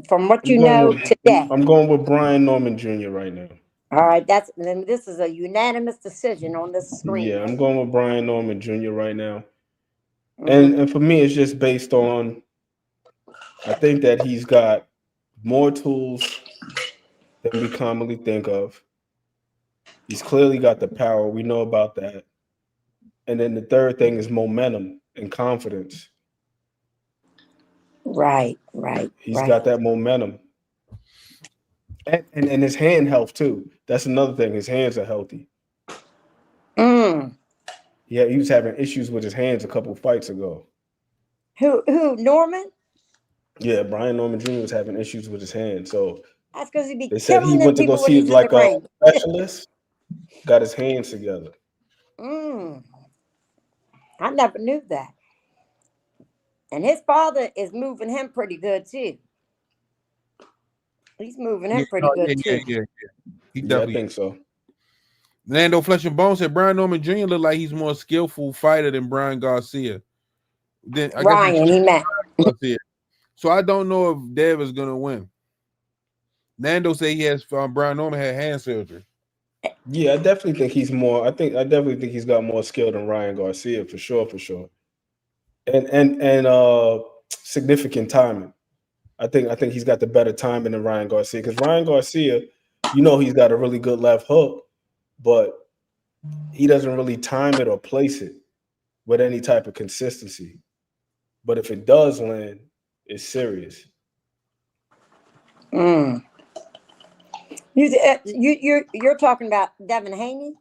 From what you know today.
I'm going with Brian Norman Jr. right now.
All right, this is a unanimous decision on this screen.
Yeah, I'm going with Brian Norman Jr. right now. And for me, it's just based on, I think that he's got more tools than we commonly think of. He's clearly got the power. We know about that. And then the third thing is momentum and confidence.
Right.
He's got that momentum. And his hand health, too. That's another thing. His hands are healthy. Yeah, he was having issues with his hands a couple of fights ago.
Who, Norman?
Yeah, Brian Norman Jr. was having issues with his hands. So
that's because
they said he went to go see like a specialist, got his hands together.
I never knew that. And his father is moving him pretty good too. He's moving him pretty good too.
Yeah. He definitely.
I think so.
Nando Flesh and Bone said Brian Norman Jr. looked like he's more skillful fighter than Brian Garcia. Then
he meant.
So I don't know if Dev is gonna win. Nando said he has Brian Norman had hand surgery.
Yeah, I definitely think he's more. I definitely think he's got more skill than Ryan Garcia for sure. And significant timing. I think he's got the better timing than Ryan Garcia, because Ryan Garcia, he's got a really good left hook, but he doesn't really time it or place it with any type of consistency. But if it does land, it's serious.
You're talking about Devin Haney,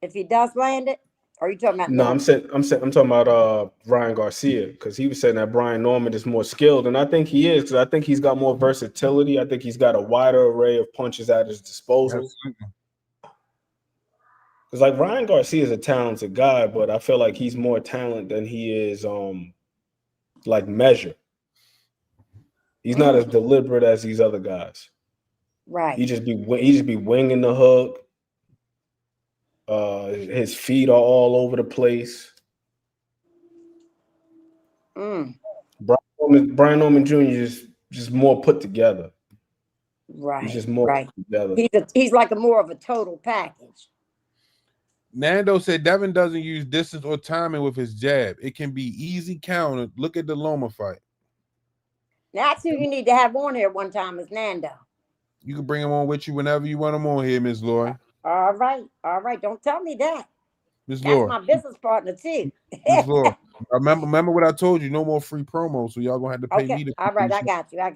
if he does land it, or are you talking about?
No, I'm talking about Ryan Garcia, because he was saying that Brian Norman is more skilled, and I think he is, because I think he's got more versatility. I think he's got a wider array of punches at his disposal. Because like Ryan Garcia is a talented guy, but I feel like he's more talent than he is like measure. He's not as deliberate as these other guys.
Right.
He just be winging the hook. His feet are all over the place. Brian Norman Jr. is just more put together.
Right.
He's just more put together.
He's like more of a total package.
Nando said Devin doesn't use distance or timing with his jab. It can be easy counter. Look at the Loma fight.
That's who you need to have on here one time is Nando.
You can bring him on with you whenever you want him on here, Miss Lori.
All right. Don't tell me that.
Miss Lori.
That's my business partner too.
Miss Lori. Remember what I told you. No more free promos, so y'all gonna have to pay me to.
All right, I got you. I'm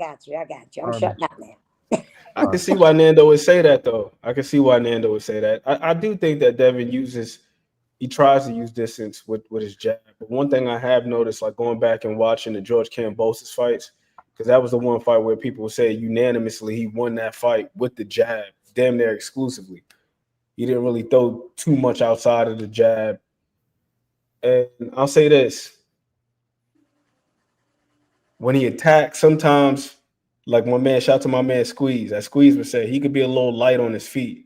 shutting up now.
I can see why Nando would say that, though. I do think that Devin tries to use distance with his jab. But one thing I have noticed, like going back and watching the George Kambosos fights, because that was the one fight where people say unanimously he won that fight with the jab, damn near exclusively. He didn't really throw too much outside of the jab. And I'll say this. When he attacks, sometimes, like shout out to my man Squeeze. As Squeeze would say, he could be a little light on his feet.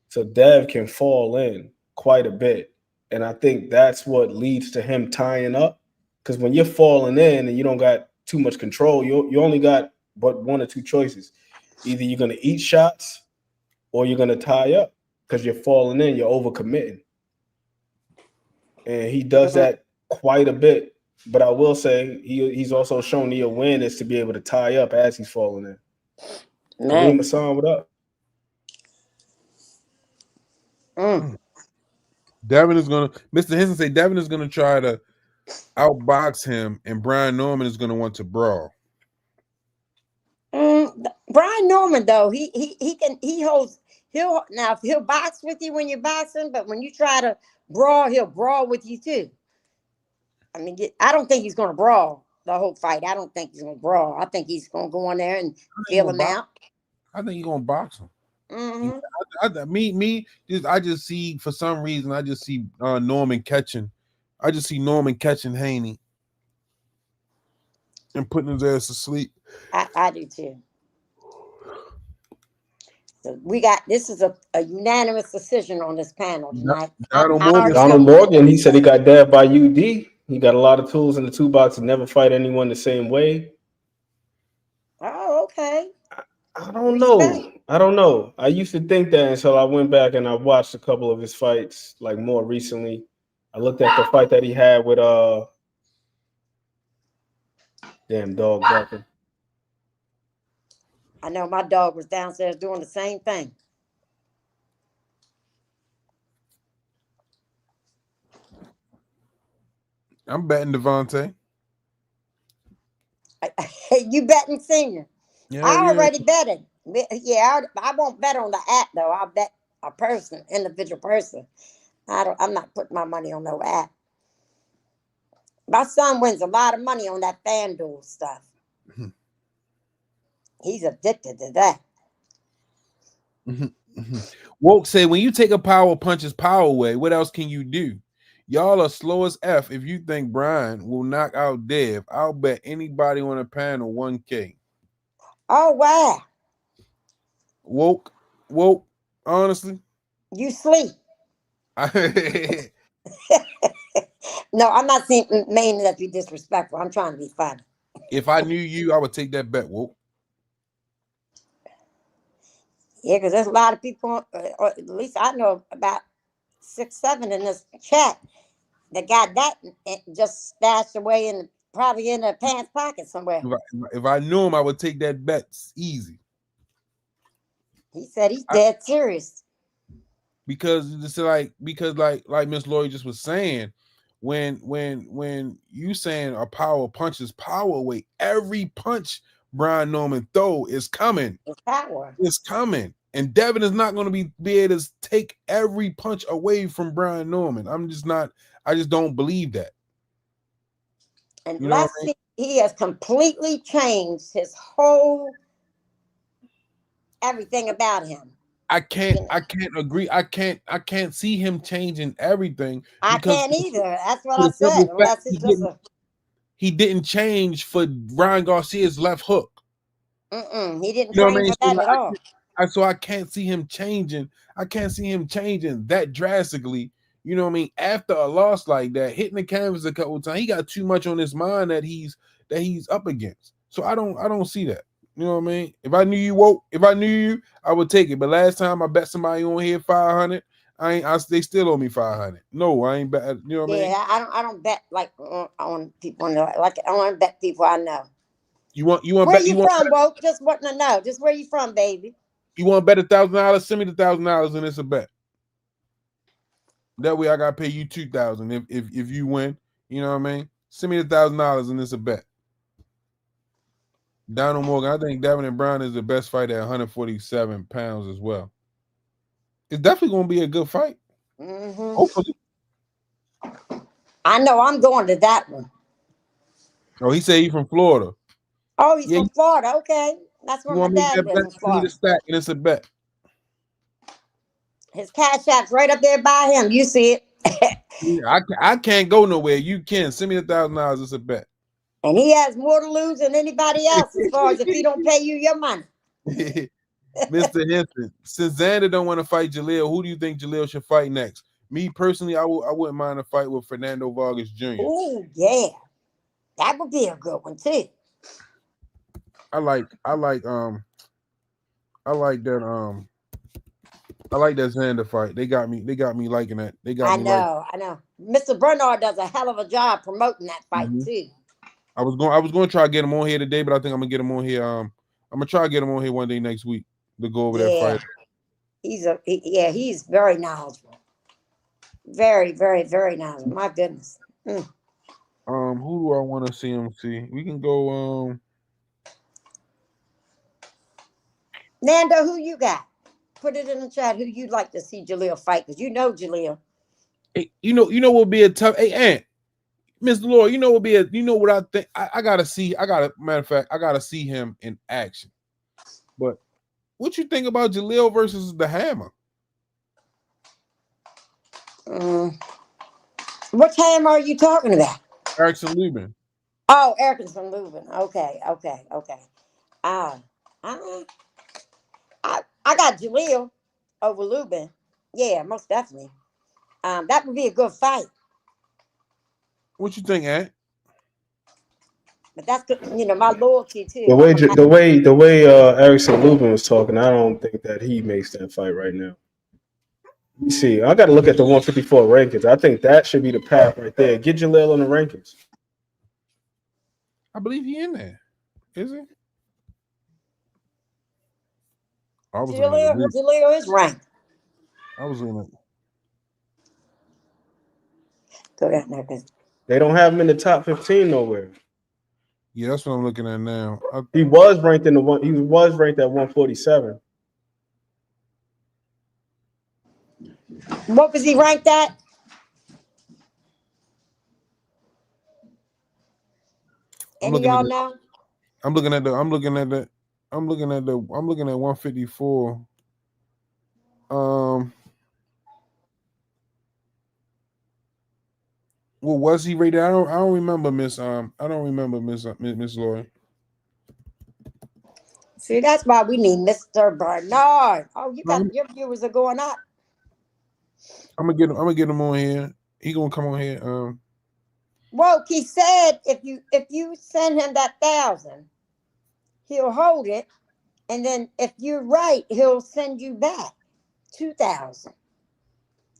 So Dev can fall in quite a bit. And I think that's what leads to him tying up. Because when you're falling in and you don't got too much control, you only got but one or two choices. Either you're going to eat shots or you're going to tie up because you're falling in, you're overcommitting. And he does that quite a bit. But I will say he's also shown the awareness to be able to tie up as he's falling in. Kareem Hassan, what up?
Devin is gonna. Mr. Henson say Devin is gonna try to outbox him, and Brian Norman is gonna want to brawl.
Brian Norman though, he'll box with you when you're boxing, but when you try to brawl, he'll brawl with you too. I mean, I don't think he's going to brawl the whole fight. I don't think he's going to brawl. I think he's going to go in there and feel him out.
I think he's going to box him. I just see, for some reason, I just see Norman catching. I just see Norman catching Haney and putting his ass to sleep.
I do too. So this is a unanimous decision on this panel tonight.
Donald Morgan, he said he got dabbed by UD. He got a lot of tools in the toolbox to never fight anyone the same way.
Oh, okay.
I don't know. I used to think that until I went back and I watched a couple of his fights, like more recently. I looked at the fight that he had with damn dog barking.
I know my dog was downstairs doing the same thing.
I'm betting Devontae.
You betting Senior?
Yeah,
I already betted. Yeah, I won't bet on the app though. I'll bet a person, individual person. I'm not putting my money on no app. My son wins a lot of money on that FanDuel stuff. He's addicted to that.
Woke said, when you take a power punch's power away, what else can you do? Y'all are slow as F if you think Brian will knock out Dev. I'll bet anybody on the panel 1K.
Oh, wow.
Woke, honestly.
You sleep. No, I'm not meaning that be disrespectful. I'm trying to be funny.
If I knew you, I would take that bet, Woke.
Yeah, because there's a lot of people, or at least I know about 6, 7 in this chat that got that just stashed away probably in their pants pocket somewhere.
If I knew him, I would take that bet. It's easy.
He said he's dead serious.
Because it's like Miss Lori just was saying, when you saying a power punches power away, every punch Brian Norman throw is coming.
It's power.
It's coming. And Devin is not going to be able to take every punch away from Brian Norman. I just don't believe that.
And he has completely changed his whole everything about him.
I can't agree. I can't see him changing everything.
I can't either. That's what I said.
He didn't change for Ryan Garcia's left hook.
He didn't
You know what I
train
mean?
for that at all.
So I can't see him changing. I can't see him changing that drastically. You know what I mean? After a loss like that, hitting the canvas a couple of times, he got too much on his mind that he's up against. So I don't see that. You know what I mean? If I knew you, I would take it. But last time I bet somebody on here 500, they still owe me 500. No, I ain't bet. You know what I mean?
Yeah, I don't bet like on people. Like I don't bet people I know.
You want
where
bet,
you from, Woke? Just wanting to know. Just where you from, baby?
You want to bet $1,000? Send me the $1,000 and it's a bet. That way I gotta pay you $2,000 if you win. You know what I mean? Send me the $1,000 and it's a bet. Donald Morgan, I think Devin Brown is the best fight at 147 pounds as well. It's definitely gonna be a good fight. Hopefully.
I know I'm going to that one.
Oh, he said he's from Florida.
Oh, he's from Florida. Okay, that's where my dad lives. In Florida.
Stack and it's a bet.
His cash app's right up there by him. You see it.
Yeah, I can't go nowhere. You can send me the $1,000. It's a bet.
And he has more to lose than anybody else as far as if he don't pay you your money.
Mr. Henson, since Xander don't want to fight Jaleel, who do you think Jaleel should fight next? Me personally, I wouldn't mind a fight with Fernando Vargas Jr.
Oh yeah, that would be a good one too.
I like that Xander fight. They got me liking that.
I know. Mr. Bernard does a hell of a job promoting that fight too.
I was going to try to get him on here today, but I think I'm gonna get him on here. I'm gonna try to get him on here one day next week to go over that fight.
He's very knowledgeable. Very, very, very knowledgeable. My goodness.
Who do I want to see him see? We can go.
Nando, who you got? Put it in the chat. Who you'd like to see Jaleel fight? Because you know Jaleel.
Hey, you know what would be a tough. Hey, Aunt, Mr. Laura, you know what I think. I gotta see. Matter of fact, I gotta see him in action. But what you think about Jaleel versus the Hammer?
Which Hammer are you talking about?
Erickson Lubin.
Oh, Erickson Lubin. Okay. I got Jaleel over Lubin. Yeah, most definitely. That would be a good fight.
What you think, Aunt?
But that's good, my loyalty too.
The way Erickson Lubin was talking, I don't think that he makes that fight right now. You see, I got to look at the 154 rankings. I think that should be the path right there. Get Jaleel on the rankings.
I believe he in there. Is he?
Jaleel is ranked.
I was in it.
Go ahead, Marcus.
They don't have him in the top 15 nowhere.
Yeah, that's what I'm looking at now.
He was ranked He was ranked at 147.
What was he ranked at? Any of y'all know?
I'm looking at 154. Well, was he rated? I don't remember, Miss Lloyd.
See, that's why we need Mr. Bernard. Oh, your viewers are going up.
I'm gonna get him on here. He gonna come on here.
Well, he said if you send him that 1,000, he'll hold it, and then if you're right, he'll send you back 2,000.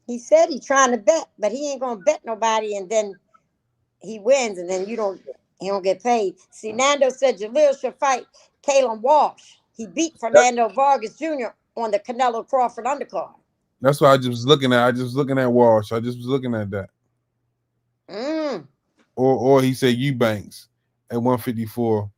He said he's trying to bet, but he ain't gonna bet nobody, and then he wins, and then he don't get paid. See, Nando said Jaleel should fight Kalen Walsh. He beat Fernando Vargas Jr. on the Canelo Crawford undercard.
That's what I just was looking at. Walsh. I just was looking at that. Or he said Eubanks at 154.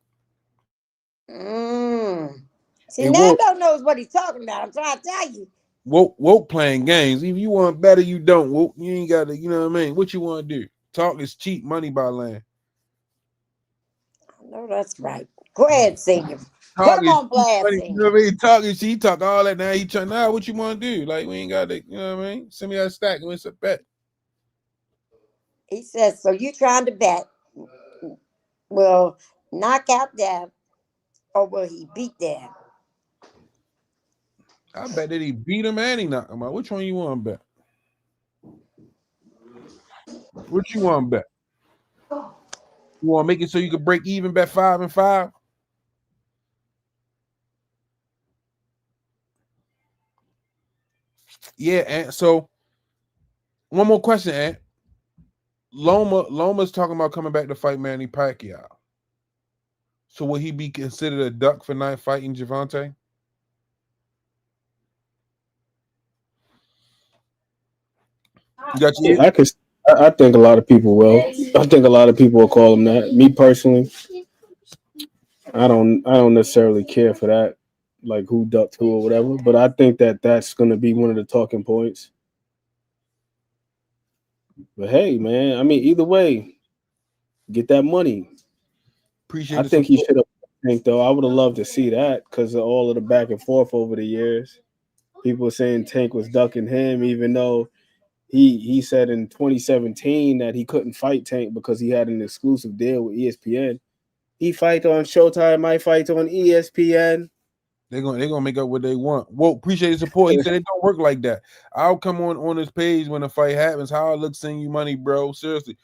See, Nando knows what he's talking about. I'm trying to tell you.
Woke playing games. If you want better, you don't. Woke, you ain't got to, you know what I mean? What you want to do? Talk is cheap, money by land.
I know that's right. Go ahead, Senior. Put him on blast, Senior.
You know what I mean? He talk all that now. He trying, what you want to do? Like, we ain't got to, you know what I mean? Send me that stack and it's a bet.
He says, so you trying to bet? Well, knock out Dev Or will he beat them?
I bet that he beat him and he knocked him out. Which one you want to bet? What you want to bet? You want to make it so you can break even, bet 5 and 5? Yeah, and so one more question, Ant. Loma's talking about coming back to fight Manny Pacquiao. So will he be considered a duck for not fighting Gervonta? You got your
I think a lot of people will. I think a lot of people will call him that. Me personally, I don't necessarily care for that, like who ducked who or whatever. But I think that that's going to be one of the talking points. But hey, man, I mean, either way, get that money.
Appreciate.
I think he should have. Though I would have loved to see that because of all of the back and forth over the years. People saying Tank was ducking him, even though he said in 2017 that he couldn't fight Tank because he had an exclusive deal with ESPN. He fight on Showtime, might fight on ESPN.
They're gonna make up what they want. Well, appreciate the support. He said it don't work like that. I'll come on his page when the fight happens. How I look, send you money, bro. Seriously.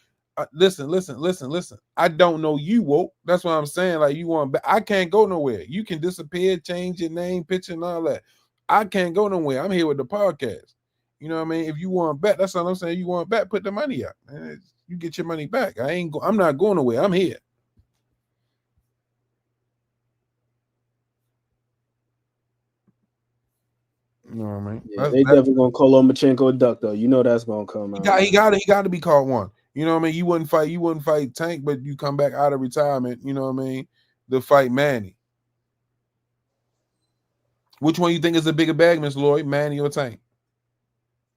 Listen. I don't know you, woke. That's what I'm saying. Like you want, I can't go nowhere. You can disappear, change your name, picture, and all that. I can't go nowhere. I'm here with the podcast. You know what I mean? If you want to bet, that's what I'm saying. You want to bet, put the money up. Man, you get your money back. I'm not going nowhere. I'm here. You know what I mean?
Yeah, they definitely gonna call Lomachenko a duck though. You know that's gonna come out.
He got to be called one. You know what I mean? You wouldn't fight Tank, but you come back out of retirement, you know what I mean, to fight Manny. Which one you think is a bigger bag, Miss Lloyd, Manny or Tank?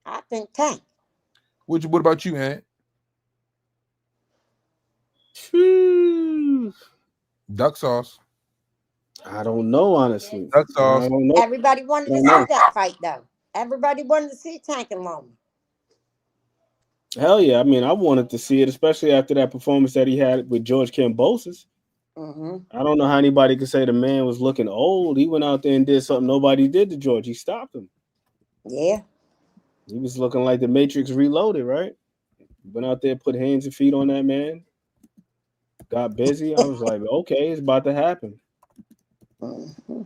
I think Tank.
What about you, Ant? Duck sauce.
I don't know, honestly.
Duck sauce.
I don't know.
Everybody wanted to see that fight, though. Everybody wanted to see Tank and Loma.
Hell yeah. I mean, I wanted to see it, especially after that performance that he had with George Kambosos.
Mm-hmm.
I don't know how anybody could say the man was looking old. He went out there and did something nobody did to George. He stopped him.
Yeah.
He was looking like the Matrix Reloaded, right? Went out there, put hands and feet on that man. Got busy. I was like, okay, it's about to happen.
Mm-hmm.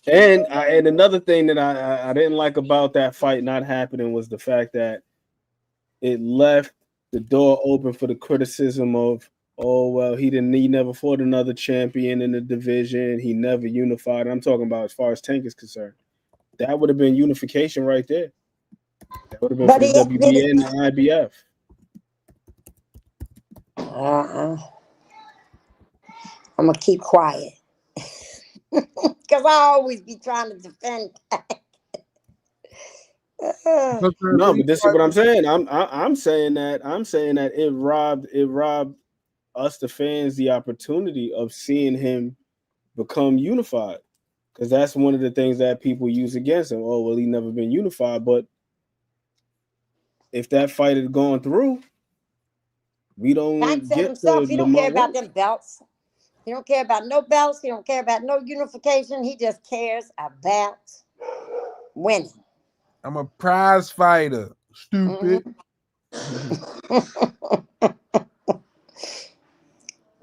And another thing that I didn't like about that fight not happening was the fact that it left the door open for the criticism of, oh, well, he never fought another champion in the division. He never unified. I'm talking about as far as Tank is concerned. That would have been unification right there. That would have been for the WBA and the IBF.
I'm going to keep quiet. Because I always be trying to defend.
No, but this is what I'm saying. I'm saying that it robbed us, the fans, the opportunity of seeing him become unified. Because that's one of the things that people use against him. Oh, well, he never been unified. But if that fight had gone through, we don't get
himself. He don't care about them belts. He don't care about no belts. He don't care about no unification. He just cares about winning.
I'm a prize fighter. Stupid.
Mm-hmm.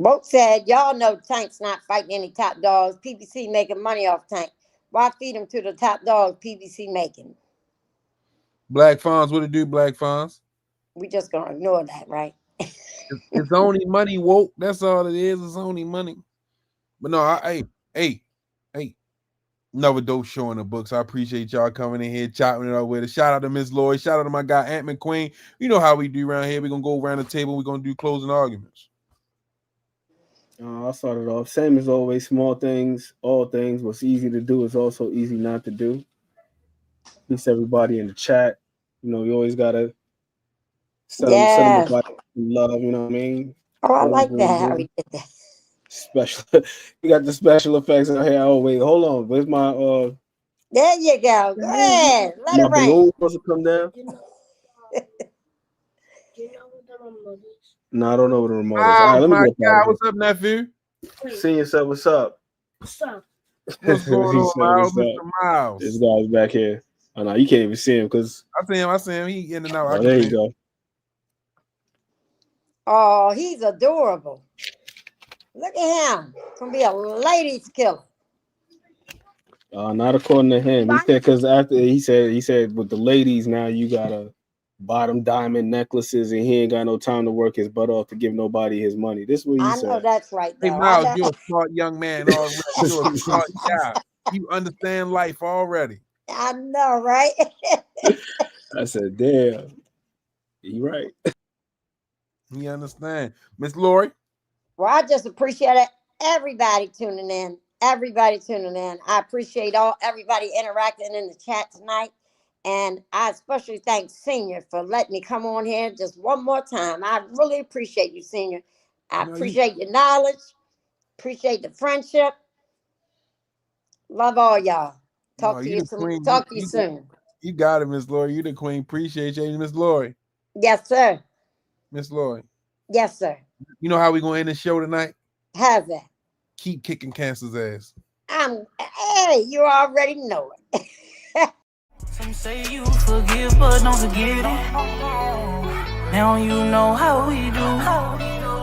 Both said, y'all know Tank's not fighting any top dogs. PBC making money off Tank. Why feed him to the top dogs PBC making?
Black Fonz, what it do, Black Fonz?
We just gonna ignore that, right?
It's only money, woke. That's all it is. It's only money. But no, hey, another dope show in the books. I appreciate y'all coming in here, chopping it up with us. Shout out to Miss Lloyd. Shout out to my guy Ant McQueen. You know how we do around here. We're gonna go around the table. We're gonna do closing arguments.
I'll start it off. Same as always. Small things, all things. What's easy to do is also easy not to do. Peace, everybody in the chat. You know, you always gotta send everybody love. You know what I mean?
Oh, I like that. How he did that.
Special. You got the special effects out here. Oh wait, hold on. Where's my
There you go. Go ahead. Let it rain.
Balloon supposed to come down. No, I don't know what the remote is. All right, let me
my
get
God, what's up, nephew?
Senior said, "What's up?"
What's up?
What's going
He
on,
said,
Miles?
"What's
Mr.
up?"
Miles.
This guy's back here. Oh no, you can't even see him because.
I see him. He in and out.
Oh, there you go.
Oh, he's adorable. Look at him. Gonna be a ladies' killer.
Not according to him. He said because after he said with the ladies now you gotta buy them diamond necklaces and he ain't got no time to work his butt off to give nobody his money. This is what he said.
I know that's right.
Hey,
Though.
Miles, you're a smart young man already. You're a smart guy. You understand life already.
I know, right?
I said, damn. You right.
You understand. Miss Lori?
Well, I just appreciate everybody tuning in. Everybody tuning in. I appreciate everybody interacting in the chat tonight. And I especially thank Senior for letting me come on here just one more time. I really appreciate you, Senior. I appreciate your knowledge. Appreciate the friendship. Love all y'all. Talk to you soon.
You got it, Miss Lori. You the queen. Appreciate you, Miss Lori.
Yes, sir.
Miss Lori.
Yes, sir.
You know how we gonna end the show tonight?
How's that?
Keep kicking cancer's ass.
Hey, you already know it.
Some say you forgive, but don't forget it. Now you know how we do.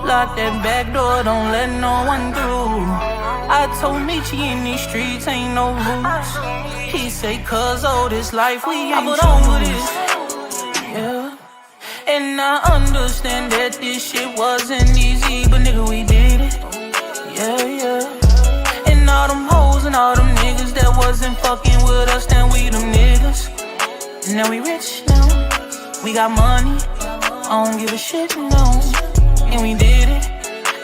Lock that back door, don't let no one through. I told Nietzsche in these streets ain't no rules. He say, cause all this life we ain't put on with it. Yeah. And I understand that this shit wasn't easy, but nigga, we did it. Yeah, yeah. And all them hoes and all them niggas that wasn't fucking with us, then we them niggas. Now we rich now, we got money, I don't give a shit, no. And we did it.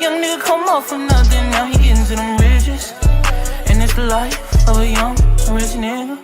Young nigga come up from nothing, now he getting to them riches. And it's the life of a young rich nigga.